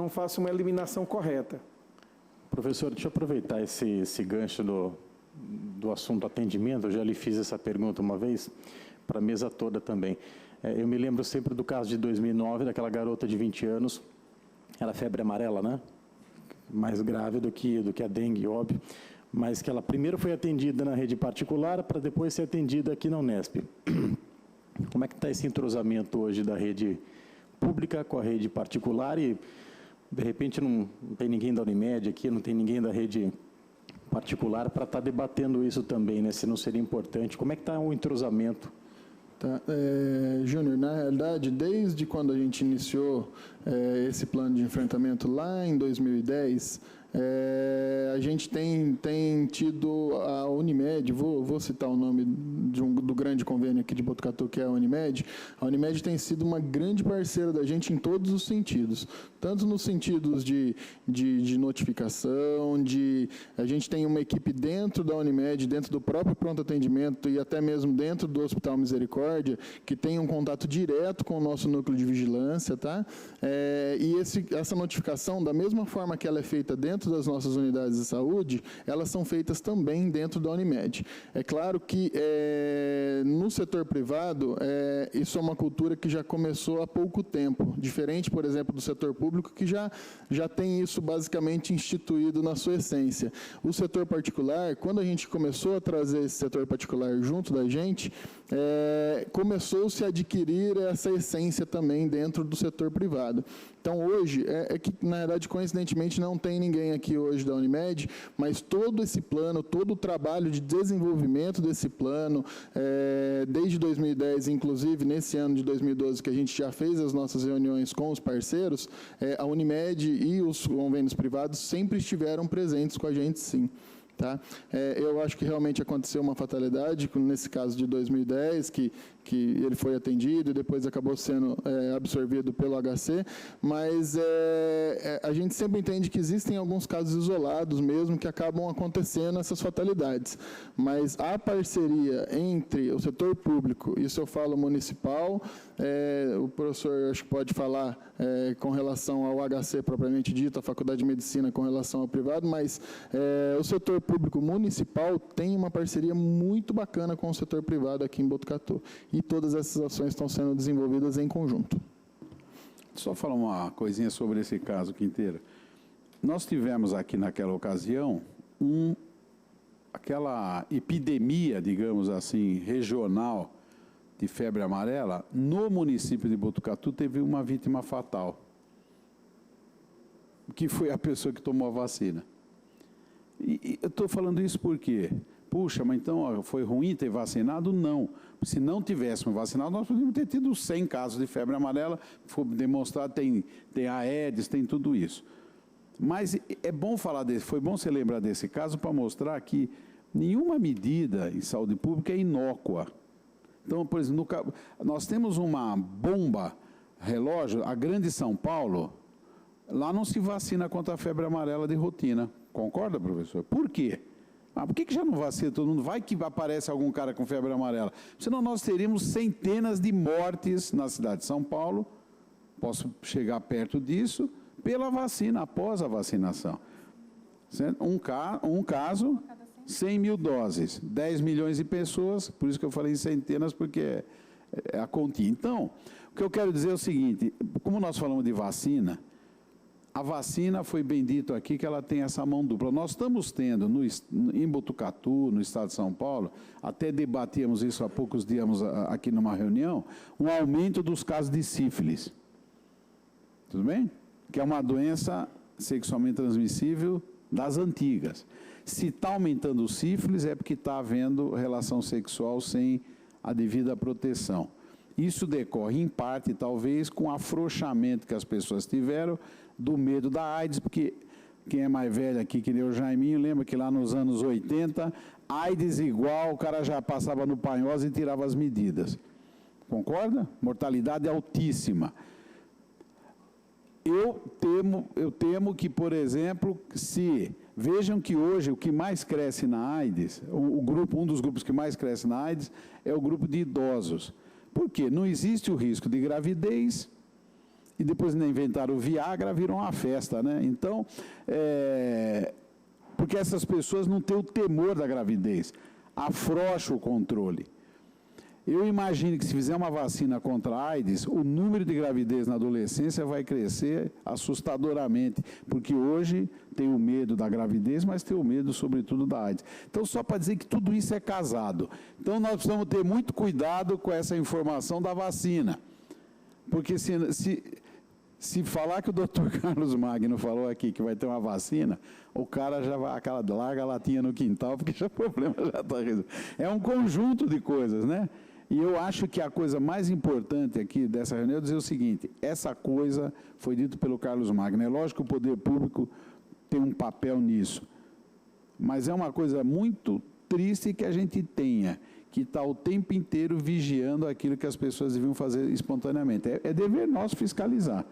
faça uma eliminação correta. Professor, deixa eu aproveitar esse gancho do assunto atendimento. Eu já lhe fiz essa pergunta uma vez, para a mesa toda também. Eu me lembro sempre do caso de 2009, daquela garota de 20 anos, era febre amarela, né? Mais grave do que a dengue, óbvio, mas que ela primeiro foi atendida na rede particular para depois ser atendida aqui na Unesp. Como é que está esse entrosamento hoje da rede pública com a rede particular e, de repente, não tem ninguém da Unimed aqui, não tem ninguém da rede particular para estar debatendo isso também, né? Se não seria importante. Como é que está o entrosamento? Tá. Júnior, na realidade, desde quando a gente iniciou esse plano de enfrentamento lá em 2010, a gente tem tido a Unimed, vou citar o nome do grande convênio aqui de Botucatu, que é a Unimed. A Unimed tem sido uma grande parceira da gente em todos os sentidos, tanto nos sentidos de notificação, a gente tem uma equipe dentro da Unimed, dentro do próprio pronto atendimento e até mesmo dentro do Hospital Misericórdia, que tem um contato direto com o nosso núcleo de vigilância, tá? E essa notificação, da mesma forma que ela é feita dentro das nossas unidades de saúde, elas são feitas também dentro da Unimed. É claro que no setor privado, isso é uma cultura que já começou há pouco tempo, diferente, por exemplo, do setor público, que já tem isso basicamente instituído na sua essência. O setor particular, quando a gente começou a trazer esse setor particular junto da gente, começou-se a adquirir essa essência também dentro do setor privado. Então, hoje, que, na verdade, coincidentemente, não tem ninguém aqui hoje da Unimed, mas todo esse plano, todo o trabalho de desenvolvimento desse plano, desde 2010, inclusive nesse ano de 2012, que a gente já fez as nossas reuniões com os parceiros, a Unimed e os convênios privados sempre estiveram presentes com a gente, sim. Tá? Eu acho que realmente aconteceu uma fatalidade, nesse caso de 2010, que ele foi atendido e depois acabou sendo absorvido pelo HC, mas a gente sempre entende que existem alguns casos isolados mesmo que acabam acontecendo essas fatalidades, mas a parceria entre o setor público, isso eu falo municipal, o professor acho que pode falar com relação ao HC propriamente dito, a Faculdade de Medicina com relação ao privado, mas o setor público municipal tem uma parceria muito bacana com o setor privado aqui em Botucatu. E todas essas ações estão sendo desenvolvidas em conjunto. Só falar uma coisinha sobre esse caso, Quinteira. Nós tivemos aqui naquela ocasião aquela epidemia, digamos assim, regional de febre amarela. No município de Botucatu teve uma vítima fatal, que foi a pessoa que tomou a vacina. E eu estou falando isso por quê? Puxa, mas então foi ruim ter vacinado? Não. Se não tivéssemos vacinado, nós poderíamos ter tido 100 casos de febre amarela, foi demonstrado, tem Aedes, tem tudo isso. Mas é bom falar desse, foi bom você lembrar desse caso para mostrar que nenhuma medida em saúde pública é inócua. Então, por exemplo, nós temos uma bomba relógio, a Grande São Paulo, lá não se vacina contra a febre amarela de rotina. Concorda, professor? Por quê? Por que já não vacina todo mundo? Vai que aparece algum cara com febre amarela. Senão nós teríamos centenas de mortes na cidade de São Paulo, posso chegar perto disso, pela vacina, após a vacinação. Um caso, 100 mil doses, 10 milhões de pessoas, por isso que eu falei em centenas, porque é a continha. Então, o que eu quero dizer é o seguinte, como nós falamos de vacina, a vacina, foi bem dito aqui, que ela tem essa mão dupla. Nós estamos tendo, em Botucatu, no estado de São Paulo, até debatíamos isso há poucos dias aqui numa reunião, um aumento dos casos de sífilis. Tudo bem? Que é uma doença sexualmente transmissível das antigas. Se está aumentando o sífilis, é porque está havendo relação sexual sem a devida proteção. Isso decorre, em parte, talvez, com o afrouxamento que as pessoas tiveram do medo da AIDS, porque quem é mais velho aqui, que nem o Jaiminho, lembra que lá nos anos 80, AIDS igual, o cara já passava no Panhosa e tirava as medidas. Concorda? Mortalidade altíssima. Eu temo que, por exemplo, vejam que hoje o que mais cresce na AIDS, um dos grupos que mais cresce na AIDS é o grupo de idosos. Por quê? Não existe o risco de gravidez, e depois ainda inventaram o Viagra, virou uma festa, né? Então, porque essas pessoas não têm o temor da gravidez, afrouxa o controle. Eu imagino que se fizer uma vacina contra a AIDS, o número de gravidez na adolescência vai crescer assustadoramente, porque hoje tem o medo da gravidez, mas tem o medo, sobretudo, da AIDS. Então, só para dizer que tudo isso é casado. Então, nós precisamos ter muito cuidado com essa informação da vacina, porque se falar que o doutor Carlos Magno falou aqui que vai ter uma vacina, o cara já vai, larga a latinha no quintal, porque já o problema já está resolvido. É um conjunto de coisas, né? E eu acho que a coisa mais importante aqui dessa reunião é dizer o seguinte: essa coisa foi dito pelo Carlos Magno. É lógico que o poder público tem um papel nisso, mas é uma coisa muito triste que a gente tenha que estar o tempo inteiro vigiando aquilo que as pessoas deviam fazer espontaneamente. É dever nosso fiscalizar,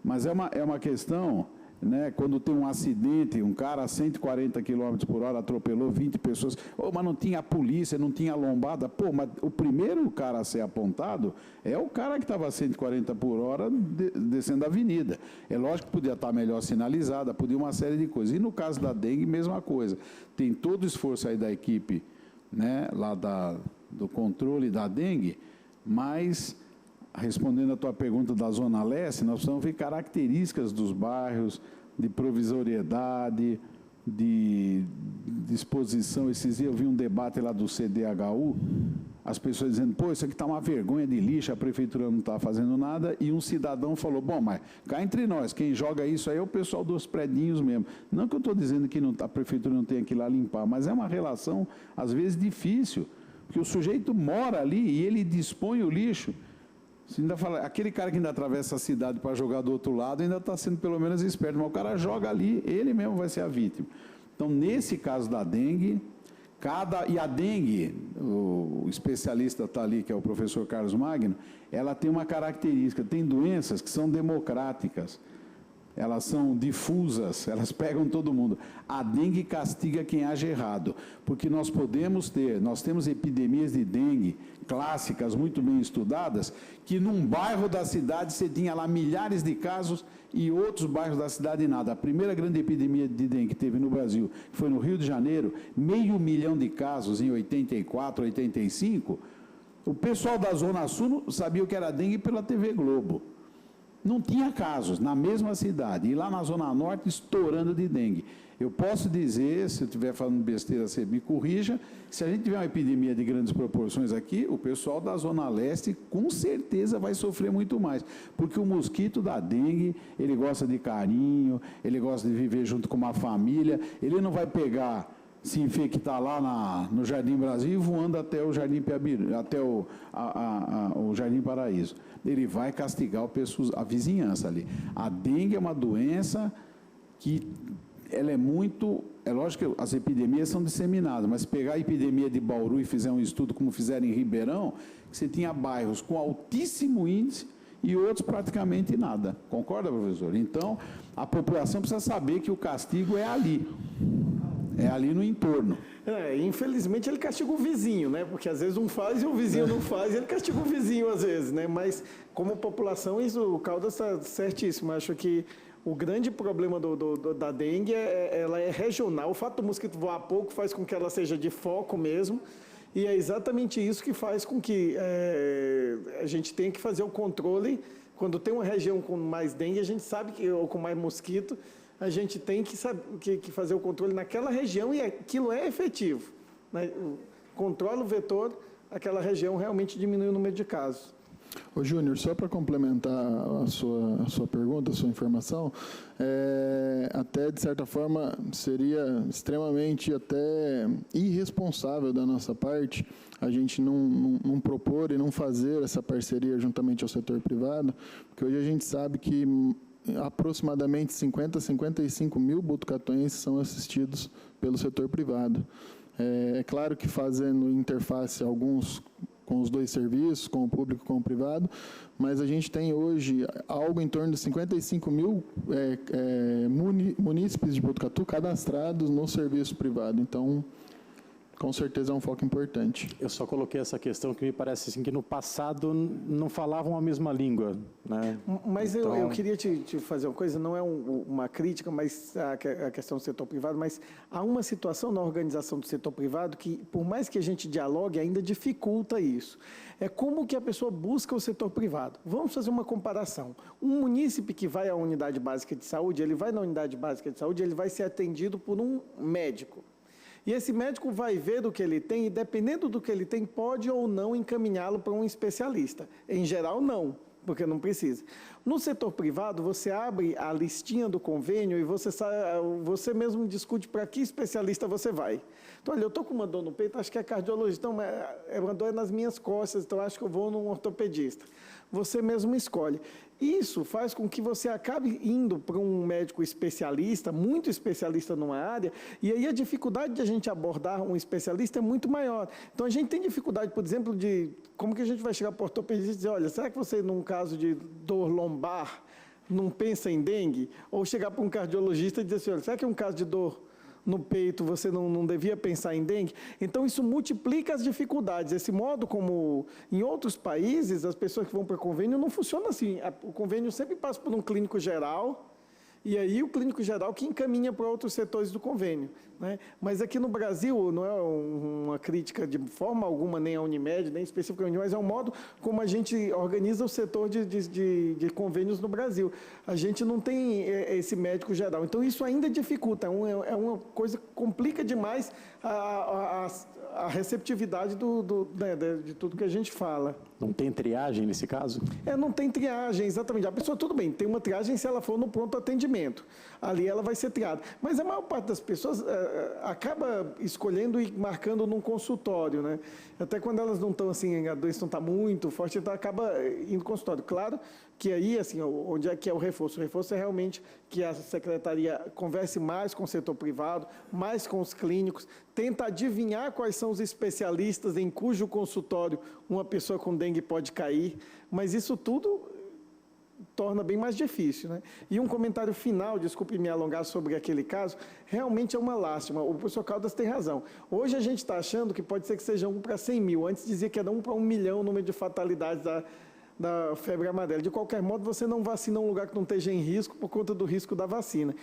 mas é uma questão, né, quando tem um acidente, um cara a 140 km por hora atropelou 20 pessoas, mas não tinha a polícia, não tinha lombada. Pô, mas o primeiro cara a ser apontado é o cara que estava a 140 por hora descendo a avenida. É lógico que podia estar melhor sinalizada, podia uma série de coisas. E no caso da dengue, mesma coisa. Tem todo o esforço aí da equipe, né, lá do controle da dengue, mas, respondendo a tua pergunta da Zona Leste, nós precisamos ver características dos bairros, de provisoriedade, de disposição. Esses dias eu vi um debate lá do CDHU, as pessoas dizendo, pô, isso aqui está uma vergonha de lixo, a prefeitura não está fazendo nada, e um cidadão falou, bom, mas cá entre nós, quem joga isso aí é o pessoal dos predinhos mesmo. Não que eu estou dizendo que a prefeitura não tenha que ir lá limpar, mas é uma relação, às vezes, difícil, porque o sujeito mora ali e ele dispõe o lixo. Se ainda fala, aquele cara que ainda atravessa a cidade para jogar do outro lado ainda está sendo pelo menos esperto, mas o cara joga ali, ele mesmo vai ser a vítima. Então, nesse caso da dengue, e a dengue, o especialista está ali, que é o professor Carlos Magno, ela tem uma característica, tem doenças que são democráticas, elas são difusas, elas pegam todo mundo. A dengue castiga quem age errado, porque nós temos epidemias de dengue clássicas, muito bem estudadas, que num bairro da cidade você tinha lá milhares de casos e outros bairros da cidade nada. A primeira grande epidemia de dengue que teve no Brasil, que foi no Rio de Janeiro, 500 mil de casos em 84, 85, o pessoal da Zona Sul sabia o que era dengue pela TV Globo. Não tinha casos na mesma cidade, e lá na Zona Norte estourando de dengue. Eu posso dizer, se eu estiver falando besteira, você me corrija, se a gente tiver uma epidemia de grandes proporções aqui, o pessoal da Zona Leste com certeza vai sofrer muito mais, porque o mosquito da dengue, ele gosta de carinho, ele gosta de viver junto com uma família, ele não vai pegar, se infectar lá no Jardim Brasil e voando até o Jardim Piabiru, até o Jardim Paraíso. Ele vai castigar a vizinhança ali. A dengue é uma doença que ela é lógico que as epidemias são disseminadas, mas se pegar a epidemia de Bauru e fizer um estudo como fizeram em Ribeirão, que você tinha bairros com altíssimo índice e outros praticamente nada. Concorda, professor? Então, a população precisa saber que o castigo é ali. É ali no entorno. Infelizmente ele castiga o vizinho, né? Porque às vezes um faz e o vizinho não faz, e ele castiga o vizinho às vezes, né? Mas como população, isso, o Caldas está certíssimo. Acho que o grande problema da dengue ela é regional. O fato do mosquito voar pouco faz com que ela seja de foco mesmo. E é exatamente isso que faz com que a gente tenha que fazer o controle. Quando tem uma região com mais dengue, a gente sabe que, ou com mais mosquito, a gente tem que fazer o controle naquela região e aquilo é efetivo, né? Controla o vetor, aquela região realmente diminui o número de casos. Ô, Júnior, só para complementar a sua pergunta, a sua informação, até, de certa forma, seria extremamente até irresponsável da nossa parte a gente não propor e não fazer essa parceria juntamente ao setor privado, porque hoje a gente sabe que aproximadamente 55 mil botucatuenses são assistidos pelo setor privado. É claro que fazendo interface alguns com os dois serviços, com o público e com o privado, mas a gente tem hoje algo em torno de 55 mil munícipes de Botucatu cadastrados no serviço privado. Então, com certeza é um foco importante. Eu só coloquei essa questão que me parece assim, que no passado não falavam a mesma língua, né? Mas então... eu queria te fazer uma coisa, não é uma crítica, mas a questão do setor privado, mas há uma situação na organização do setor privado que, por mais que a gente dialogue, ainda dificulta isso. É como que a pessoa busca o setor privado. Vamos fazer uma comparação. Um munícipe que vai à unidade básica de saúde, ele vai na unidade básica de saúde, ele vai ser atendido por um médico. E esse médico vai ver do que ele tem e, dependendo do que ele tem, pode ou não encaminhá-lo para um especialista. Em geral, não, porque não precisa. No setor privado, você abre a listinha do convênio e você mesmo discute para que especialista você vai. Então, olha, eu estou com uma dor no peito, acho que é cardiologista, então, uma dor nas minhas costas, então acho que eu vou num ortopedista. Você mesmo escolhe. Isso faz com que você acabe indo para um médico especialista, muito especialista numa área, e aí a dificuldade de a gente abordar um especialista é muito maior. Então, a gente tem dificuldade, por exemplo, de como que a gente vai chegar para o ortopedista e dizer, olha, será que você, num caso de dor lombar, não pensa em dengue? Ou chegar para um cardiologista e dizer assim, olha, será que é um caso de dor no peito, você não devia pensar em dengue? Então, isso multiplica as dificuldades. Esse modo como, em outros países, as pessoas que vão para o convênio, não funciona assim. O convênio sempre passa por um clínico geral, e aí o clínico geral que encaminha para outros setores do convênio, né? Mas aqui no Brasil, não é uma crítica de forma alguma, nem a Unimed, nem especificamente, mas é um modo como a gente organiza o setor de convênios no Brasil. A gente não tem esse médico geral. Então, isso ainda dificulta, é uma coisa que complica demais a receptividade de tudo que a gente fala. Não tem triagem nesse caso? Não tem triagem, exatamente. A pessoa, tudo bem, tem uma triagem se ela for no pronto atendimento. Ali ela vai ser triada. Mas a maior parte das pessoas acaba escolhendo e marcando num consultório, né? Até quando elas não estão assim, a doença não está muito forte, então acaba indo no consultório. Claro que aí, assim, onde é que é o reforço? O reforço é realmente que a secretaria converse mais com o setor privado, mais com os clínicos, tenta adivinhar quais são os especialistas em cujo consultório uma pessoa com dengue pode cair, mas isso tudo torna bem mais difícil, né? E um comentário final, desculpe me alongar sobre aquele caso, realmente é uma lástima. O professor Caldas tem razão. Hoje a gente está achando que pode ser que seja 1 para 100 mil. Antes dizia que era 1 para 1 milhão o número de fatalidades da febre amarela. De qualquer modo, você não vacina um lugar que não esteja em risco por conta do risco da vacina.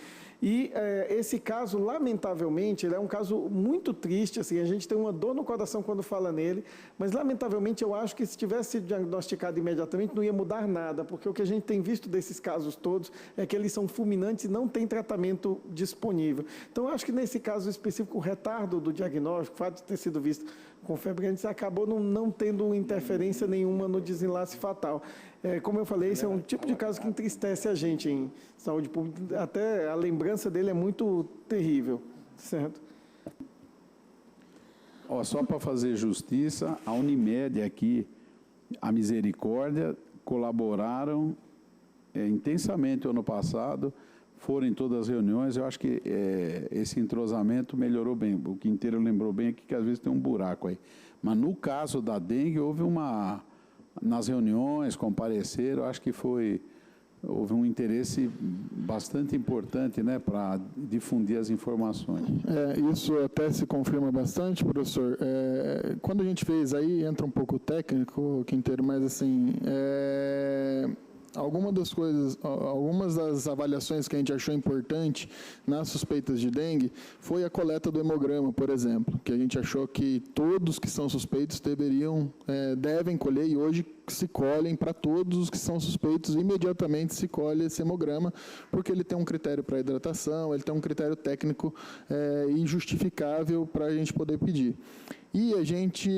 E esse caso, lamentavelmente, ele é um caso muito triste, assim, a gente tem uma dor no coração quando fala nele, mas, lamentavelmente, eu acho que se tivesse sido diagnosticado imediatamente, não ia mudar nada, porque o que a gente tem visto desses casos todos é que eles são fulminantes e não tem tratamento disponível. Então, eu acho que, nesse caso específico, o retardo do diagnóstico, o fato de ter sido visto com febre índice, acabou não tendo interferência nenhuma no desenlace fatal. Como eu falei, esse é um tipo de caso que entristece a gente em saúde pública, até a lembrança dele é muito terrível, certo? Só para fazer justiça, a Unimed aqui, a Misericórdia, colaboraram intensamente o ano passado, foram em todas as reuniões, eu acho que esse entrosamento melhorou bem. O Quinteiro lembrou bem aqui que às vezes tem um buraco aí. Mas no caso da dengue, houve nas reuniões, compareceram, acho que houve um interesse bastante importante, né, para difundir as informações. Isso até se confirma bastante, professor. Quando a gente fez, aí entra um pouco técnico, Quinteiro, mas assim, algumas das avaliações que a gente achou importante nas suspeitas de dengue foi a coleta do hemograma, por exemplo, que a gente achou que todos que são suspeitos devem colher, e hoje se colhem para todos os que são suspeitos, imediatamente se colhe esse hemograma, porque ele tem um critério para hidratação, ele tem um critério técnico injustificável para a gente poder pedir. E a gente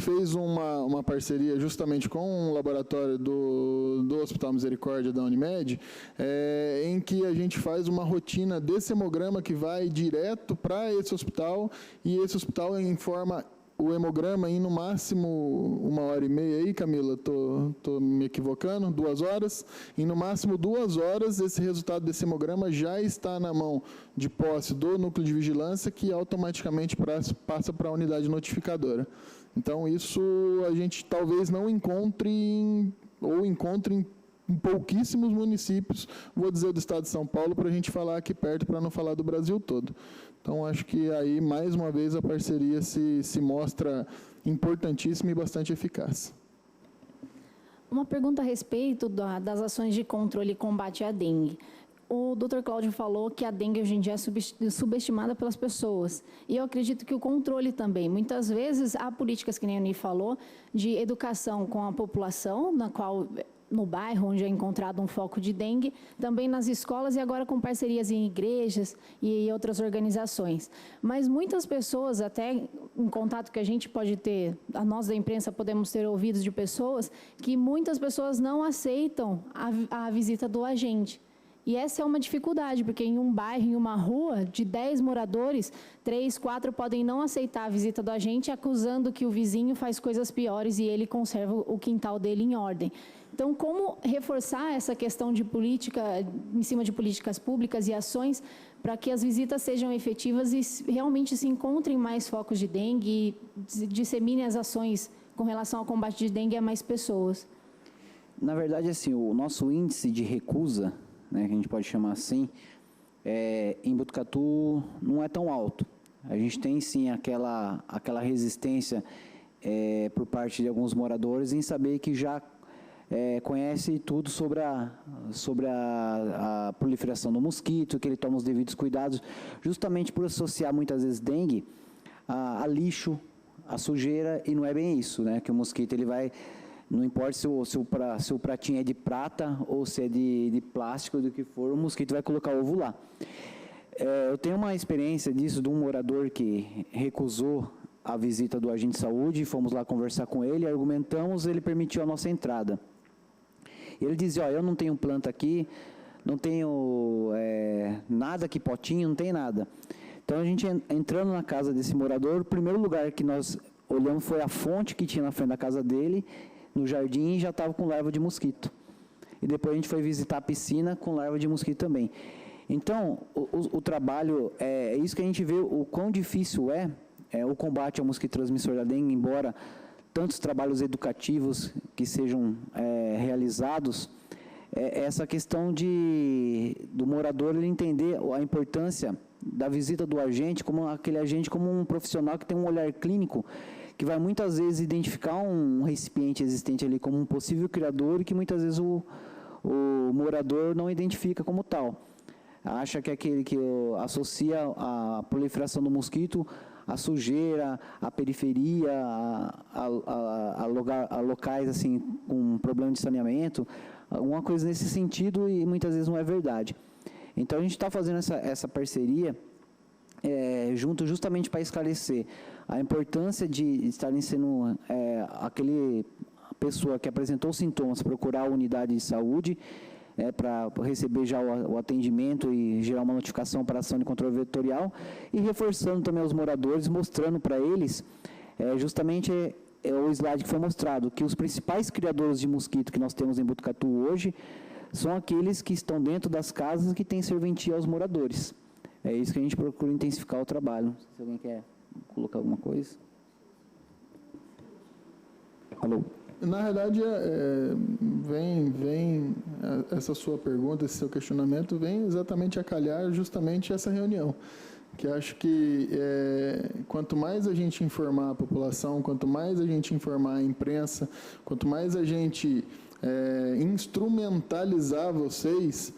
fez uma parceria justamente com o laboratório do Hospital Misericórdia da Unimed, em que a gente faz uma rotina desse hemograma que vai direto para esse hospital, e esse hospital informa o hemograma em no máximo 1h30 aí, Camila, tô me equivocando, 2 horas, em no máximo 2 horas esse resultado desse hemograma já está na mão de posse do núcleo de vigilância, que automaticamente passa para a unidade notificadora. Então isso a gente talvez não encontre encontre em pouquíssimos municípios, vou dizer do estado de São Paulo, para a gente falar aqui perto, para não falar do Brasil todo. Então, acho que aí, mais uma vez, a parceria se mostra importantíssima e bastante eficaz. Uma pergunta a respeito das ações de controle e combate à dengue. O Dr. Cláudio falou que a dengue hoje em dia é subestimada pelas pessoas. E eu acredito que o controle também. Muitas vezes há políticas, que nem a Ani falou, de educação com a população, na qual, no bairro onde é encontrado um foco de dengue, também nas escolas e agora com parcerias em igrejas e outras organizações. Mas muitas pessoas, até em contato que a gente pode ter, nós da imprensa podemos ter ouvidos de pessoas, que muitas pessoas não aceitam a visita do agente. E essa é uma dificuldade, porque em um bairro, em uma rua, de 10 moradores, 3, 4 podem não aceitar a visita do agente, acusando que o vizinho faz coisas piores e ele conserva o quintal dele em ordem. Então, como reforçar essa questão de política, em cima de políticas públicas e ações, para que as visitas sejam efetivas e realmente se encontrem mais focos de dengue e disseminem as ações com relação ao combate de dengue a mais pessoas? Na verdade, assim, o nosso índice de recusa, né, que a gente pode chamar assim, em Botucatu não é tão alto. A gente tem, sim, aquela resistência por parte de alguns moradores em saber que já conhece tudo sobre a proliferação do mosquito, que ele toma os devidos cuidados, justamente por associar muitas vezes dengue a lixo, a sujeira, e não é bem isso, né? Que o mosquito ele vai, não importa se o pratinho é de prata ou se é de plástico, do que for, o mosquito vai colocar ovo lá. Eu tenho uma experiência disso de um morador que recusou a visita do agente de saúde, fomos lá conversar com ele, argumentamos, ele permitiu a nossa entrada. Ele dizia, eu não tenho planta aqui, não tenho nada aqui, potinho, não tem nada. Então, a gente entrando na casa desse morador, o primeiro lugar que nós olhamos foi a fonte que tinha na frente da casa dele, no jardim, e já estava com larva de mosquito. E depois a gente foi visitar a piscina com larva de mosquito também. Então, o trabalho, é isso que a gente vê, o quão difícil o combate ao mosquito transmissor da dengue, embora tantos trabalhos educativos que sejam realizados, essa questão do morador ele entender a importância da visita do agente, como aquele agente como um profissional que tem um olhar clínico, que vai muitas vezes identificar um recipiente existente ali como um possível criador e que muitas vezes o morador não identifica como tal. Acha que é aquele que associa a proliferação do mosquito a sujeira, a periferia, a locais assim, com problema de saneamento, alguma coisa nesse sentido, e muitas vezes não é verdade. Então, a gente está fazendo essa parceria junto justamente para esclarecer a importância de estarem sendo aquele pessoa que apresentou sintomas procurar a unidade de saúde para receber já o atendimento e gerar uma notificação para a ação de controle vetorial, e reforçando também aos moradores, mostrando para eles justamente o slide que foi mostrado, que os principais criadores de mosquito que nós temos em Botucatu hoje são aqueles que estão dentro das casas que têm serventia aos moradores. É isso que a gente procura intensificar o trabalho. Se alguém quer colocar alguma coisa. Alô? Na realidade, vem essa sua pergunta, esse seu questionamento, vem exatamente a calhar justamente essa reunião. Que acho que quanto mais a gente informar a população, quanto mais a gente informar a imprensa, quanto mais a gente instrumentalizar vocês,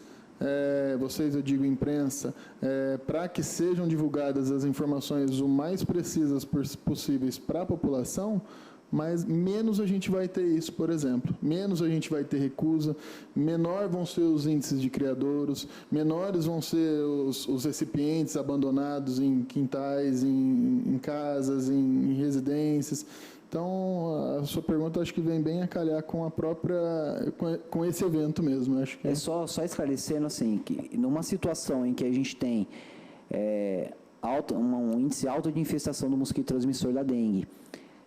eu digo imprensa, para que sejam divulgadas as informações o mais precisas possíveis para a população, mas menos a gente vai ter isso, por exemplo. Menos a gente vai ter recusa, menor vão ser os índices de criadouros, menores vão ser os recipientes abandonados em quintais, em casas, em residências. Então, a sua pergunta acho que vem bem a calhar com a própria, com esse evento mesmo. Acho que só esclarecendo assim, que numa situação em que a gente tem um índice alto de infestação do mosquito transmissor da dengue,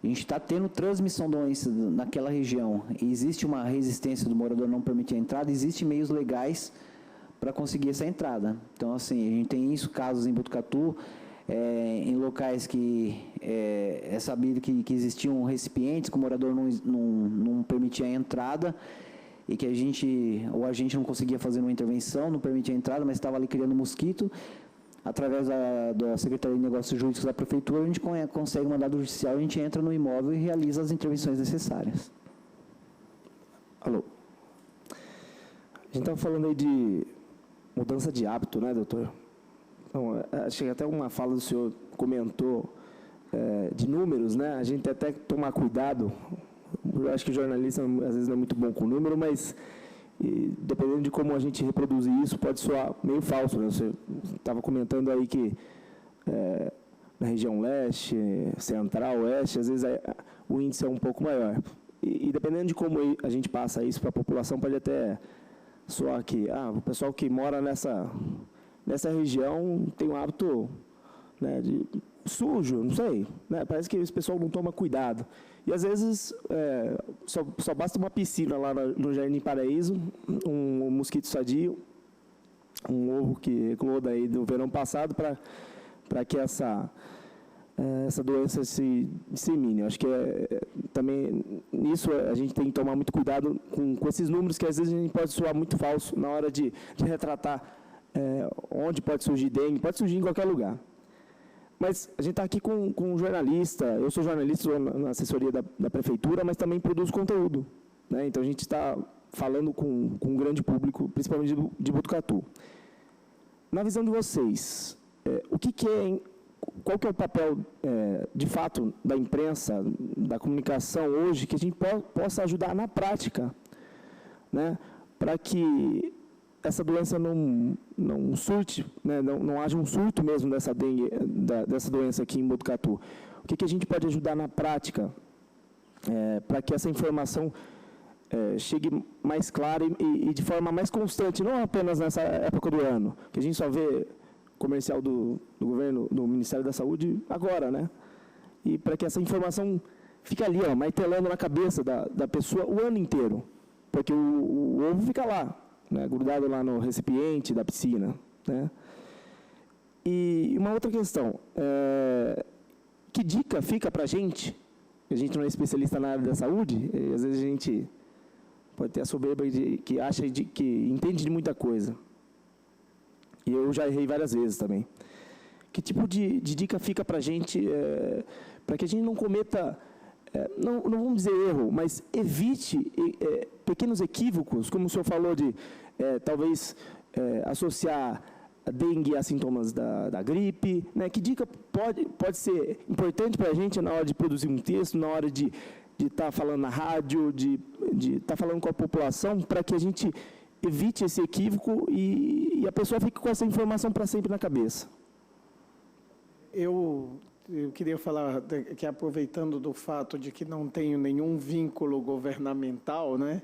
a gente está tendo transmissão da doença naquela região e existe uma resistência do morador não permitir a entrada, existem meios legais para conseguir essa entrada. Então, assim, a gente tem isso, casos em Botucatu, em locais que é sabido que existiam recipientes que o morador não permitia a entrada e que a gente não conseguia fazer uma intervenção, não permitia a entrada, mas estava ali criando mosquito. Através da Secretaria de Negócios Jurídicos da Prefeitura, a gente consegue mandado judicial, a gente entra no imóvel e realiza as intervenções necessárias. Alô. A gente estava falando aí de mudança de hábito, né, doutor? Então, acho que até uma fala do senhor comentou de números, né? A gente tem até que tomar cuidado. Eu acho que o jornalista às vezes não é muito bom com número, mas dependendo de como a gente reproduzir isso, pode soar meio falso, né? Você estava comentando aí que na região leste, central, oeste, às vezes o índice é um pouco maior. E dependendo de como a gente passa isso para a população, pode até soar que o pessoal que mora nessa região tem um hábito, né, de sujo, não sei, né? Parece que esse pessoal não toma cuidado. E, às vezes, só basta uma piscina lá no Jardim Paraíso, um mosquito sadio, um ovo que ecloda aí do verão passado para que essa doença se dissemine. Eu acho que também nisso a gente tem que tomar muito cuidado com esses números, que às vezes a gente pode soar muito falso na hora de retratar onde pode surgir dengue, pode surgir em qualquer lugar. Mas a gente está aqui com um jornalista, eu sou jornalista, sou na assessoria da prefeitura, mas também produzo conteúdo, né? Então a gente está falando com um grande público, principalmente de Botucatu. Na visão de vocês, qual que é o papel, de fato, da imprensa, da comunicação hoje, que a gente possa ajudar na prática, né? Para que essa doença não surte, né, não haja um surto mesmo dessa dengue, dessa doença aqui em Botucatu. O que a gente pode ajudar na prática para que essa informação chegue mais clara e de forma mais constante, não apenas nessa época do ano, que a gente só vê comercial do governo, do Ministério da Saúde agora, né? E para que essa informação fique ali, martelando na cabeça da pessoa o ano inteiro, porque o ovo fica lá, né, grudado lá no recipiente da piscina, né? E uma outra questão, que dica fica para a gente não é especialista na área da saúde, e às vezes a gente pode ter a soberba que acha que entende de muita coisa, e eu já errei várias vezes também. Que tipo de dica fica para a gente, para que a gente não cometa, não vamos dizer erro, mas evite pequenos equívocos, como o senhor falou de talvez associar a dengue a sintomas da gripe, né? Que dica pode ser importante para a gente na hora de produzir um texto, na hora de estar falando na rádio, de estar falando com a população, para que a gente evite esse equívoco e a pessoa fique com essa informação para sempre na cabeça? Eu queria falar que, aproveitando do fato de que não tenho nenhum vínculo governamental, né,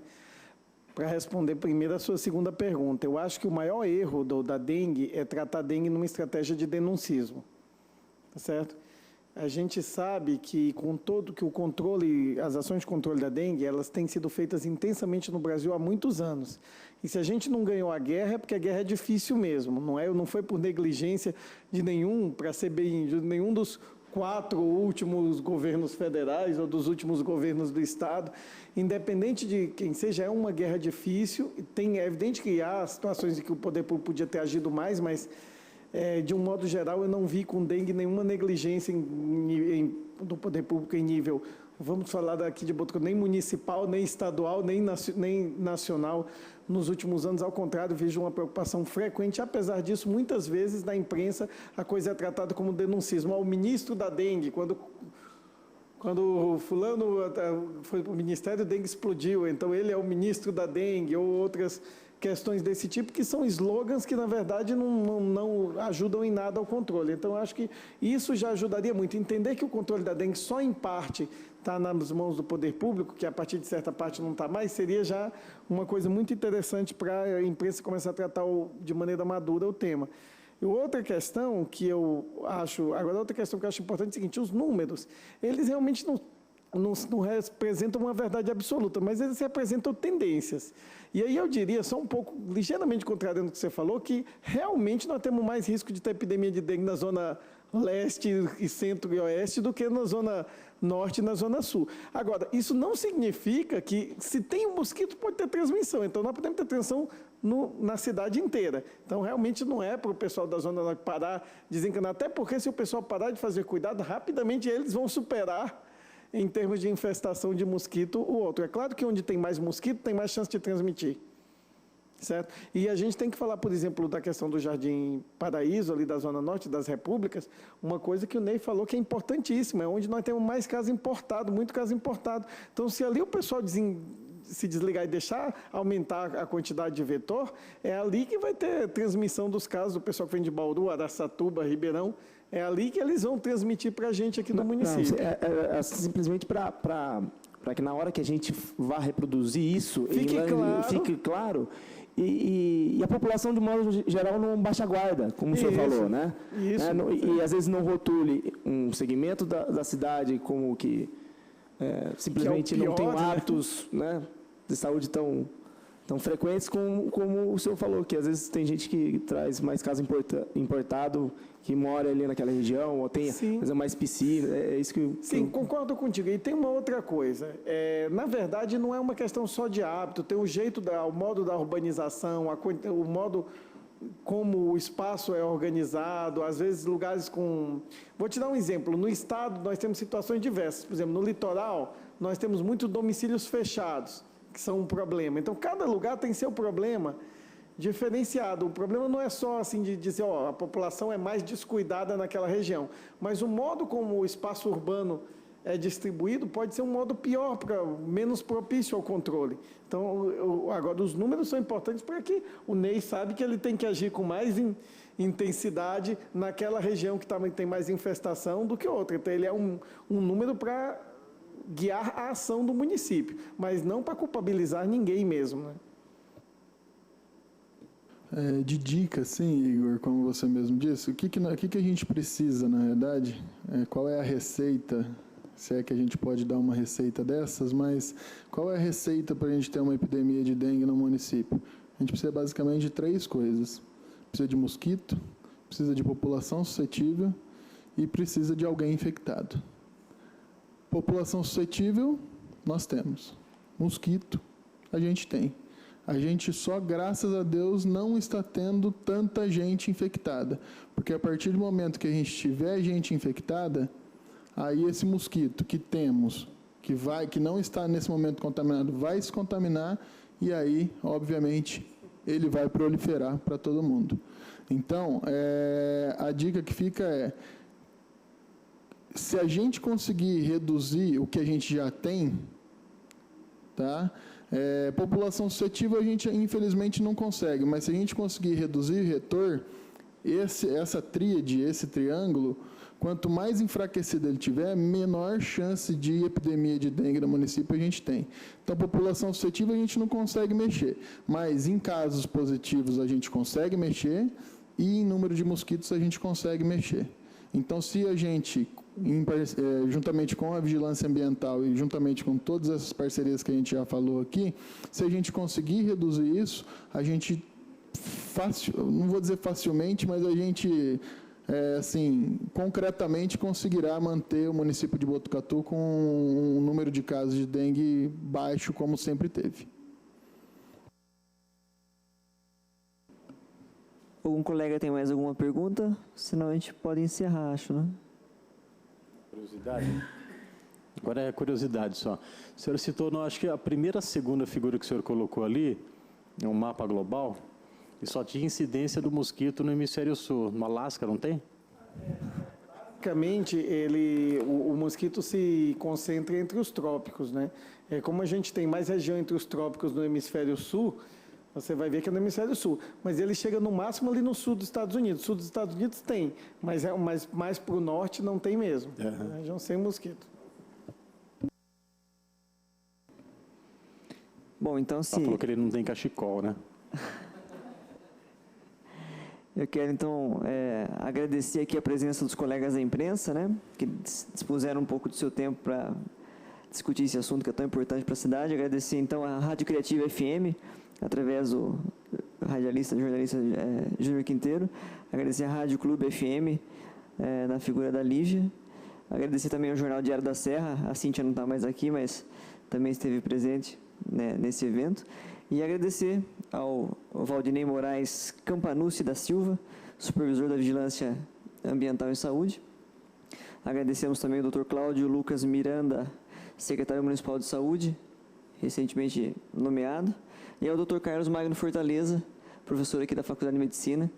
para responder primeiro a sua segunda pergunta. Eu acho que o maior erro da dengue é tratar a dengue numa estratégia de denuncismo, tá certo? A gente sabe que que o controle, as ações de controle da dengue, elas têm sido feitas intensamente no Brasil há muitos anos. E se a gente não ganhou a guerra, é porque a guerra é difícil mesmo. Não foi por negligência de nenhum dos 4 últimos governos federais ou dos últimos governos do Estado. Independente de quem seja, é uma guerra difícil. É evidente que há situações em que o poder público podia ter agido mais, mas de um modo geral, eu não vi com dengue nenhuma negligência do poder público em nível, vamos falar daqui de Botucatu, nem municipal, nem estadual, nem nacional. Nos últimos anos, ao contrário, vejo uma preocupação frequente. Apesar disso, muitas vezes, na imprensa, a coisa é tratada como denuncismo. O ministro da dengue, quando Quando o fulano foi para o Ministério, a dengue explodiu, então ele é o ministro da dengue, ou outras questões desse tipo, que são slogans que, na verdade, não ajudam em nada ao controle. Então, acho que isso já ajudaria muito. Entender que o controle da dengue só em parte está nas mãos do poder público, que a partir de certa parte não está mais, seria já uma coisa muito interessante para a imprensa começar a tratar de maneira madura o tema. E outra questão que eu acho importante é o seguinte: os números, eles realmente não representam uma verdade absoluta, mas eles representam tendências. E aí eu diria, só um pouco, ligeiramente contrariando o que você falou, que realmente nós temos mais risco de ter epidemia de dengue na zona leste e centro e oeste do que na zona norte e na zona sul. Agora, isso não significa que, se tem um mosquito, pode ter transmissão. Então, nós podemos ter transmissão na cidade inteira. Então, realmente não é para o pessoal da zona norte parar, desencanar, até porque se o pessoal parar de fazer cuidado, rapidamente eles vão superar, em termos de infestação de mosquito, o outro. É claro que onde tem mais mosquito, tem mais chance de transmitir. Certo? E a gente tem que falar, por exemplo, da questão do Jardim Paraíso, ali da Zona Norte das Repúblicas, uma coisa que o Ney falou que é importantíssima, é onde nós temos mais caso importado, muito caso importado. Então, se ali o pessoal se desligar e deixar aumentar a quantidade de vetor, é ali que vai ter transmissão dos casos do pessoal que vem de Bauru, Araçatuba, Ribeirão. É ali que eles vão transmitir para a gente aqui no município. É simplesmente para que na hora que a gente vá reproduzir isso, fique claro. E a população, de modo geral, não baixa a guarda, como o senhor falou, né? Isso. E às vezes não rotule um segmento da cidade como que simplesmente que é o pior, não tem hábitos, né, de saúde tão frequentes como o senhor falou, que às vezes tem gente que traz mais caso importado, que mora ali naquela região, ou tem mais piscina, é isso que... Sim, concordo contigo. E tem uma outra coisa, na verdade não é uma questão só de hábito, tem o jeito, o modo da urbanização, o modo como o espaço é organizado, às vezes lugares com... Vou te dar um exemplo, no estado nós temos situações diversas, por exemplo, no litoral nós temos muitos domicílios fechados, que são um problema. Então, cada lugar tem seu problema diferenciado. O problema não é só assim de dizer, a população é mais descuidada naquela região, mas o modo como o espaço urbano é distribuído pode ser um modo pior, menos propício ao controle. Então, agora, os números são importantes para que o Ney sabe que ele tem que agir com mais intensidade naquela região que tem mais infestação do que outra. Então, ele é um número para guiar a ação do município, mas não para culpabilizar ninguém mesmo, né? De dica, sim, Igor, como você mesmo disse, o que a gente precisa, na verdade, qual é a receita, se é que a gente pode dar uma receita dessas, mas qual é a receita para a gente ter uma epidemia de dengue no município? A gente precisa basicamente de 3 coisas. Precisa de mosquito, precisa de população suscetível e precisa de alguém infectado. População suscetível, nós temos. Mosquito, a gente tem. A gente só, graças a Deus, não está tendo tanta gente infectada. Porque a partir do momento que a gente tiver gente infectada, aí esse mosquito que temos, que não está nesse momento contaminado, vai se contaminar e aí, obviamente, ele vai proliferar para todo mundo. Então, a dica que fica é, se a gente conseguir reduzir o que a gente já tem, tá? População suscetível a gente infelizmente não consegue, mas se a gente conseguir reduzir o retor, essa tríade, esse triângulo, quanto mais enfraquecido ele tiver, menor chance de epidemia de dengue no município a gente tem. Então, população suscetível a gente não consegue mexer, mas em casos positivos a gente consegue mexer e em número de mosquitos a gente consegue mexer. Então, se a gente, juntamente com a vigilância ambiental e juntamente com todas essas parcerias que a gente já falou aqui, se a gente conseguir reduzir isso, a gente, não vou dizer facilmente, mas a gente, concretamente conseguirá manter o município de Botucatu com um número de casos de dengue baixo, como sempre teve. Algum colega tem mais alguma pergunta? Senão a gente pode encerrar, acho, né? Curiosidade? Agora é curiosidade só. O senhor citou, acho que a segunda figura que o senhor colocou ali, é um mapa global, e só tinha incidência do mosquito no hemisfério sul. No Alasca, não tem? tipicamente, o mosquito se concentra entre os trópicos, né? Como a gente tem mais região entre os trópicos no hemisfério sul, você vai ver que é no hemisfério sul, mas ele chega no máximo ali no sul dos Estados Unidos. Sul dos Estados Unidos tem, mas mais para o norte não tem mesmo. É uma região sem mosquito. Bom, então se... Falou que ele não tem cachecol, né? Eu quero, então, agradecer aqui a presença dos colegas da imprensa, né, que dispuseram um pouco do seu tempo para discutir esse assunto que é tão importante para a cidade. Agradecer, então, a Rádio Criativa FM, através do radialista, jornalista Júnior Quinteiro. Agradecer a Rádio Clube FM, na figura da Lígia. Agradecer também ao Jornal Diário da Serra. A Cíntia não está mais aqui, mas também esteve presente, né, nesse evento. E agradecer ao Valdinei Moraes Campanucci da Silva, supervisor da Vigilância Ambiental e Saúde. Agradecemos também ao Dr. Cláudio Lucas Miranda, secretário municipal de Saúde, recentemente nomeado, e ao Dr. Carlos Magno Fortaleza, professor aqui da Faculdade de Medicina,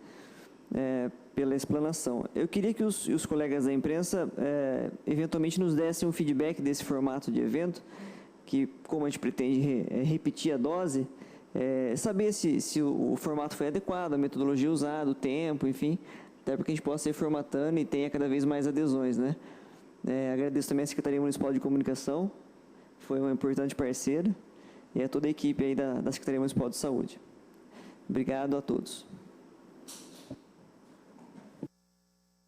pela explanação. Eu queria que os colegas da imprensa eventualmente nos dessem um feedback desse formato de evento, que, como a gente pretende repetir a dose, saber se o formato foi adequado, a metodologia usada, o tempo, enfim, até para que a gente possa ir formatando e tenha cada vez mais adesões, né? Agradeço também a Secretaria Municipal de Comunicação, foi uma importante parceira, e a toda a equipe aí da Secretaria Municipal de Saúde. Obrigado a todos.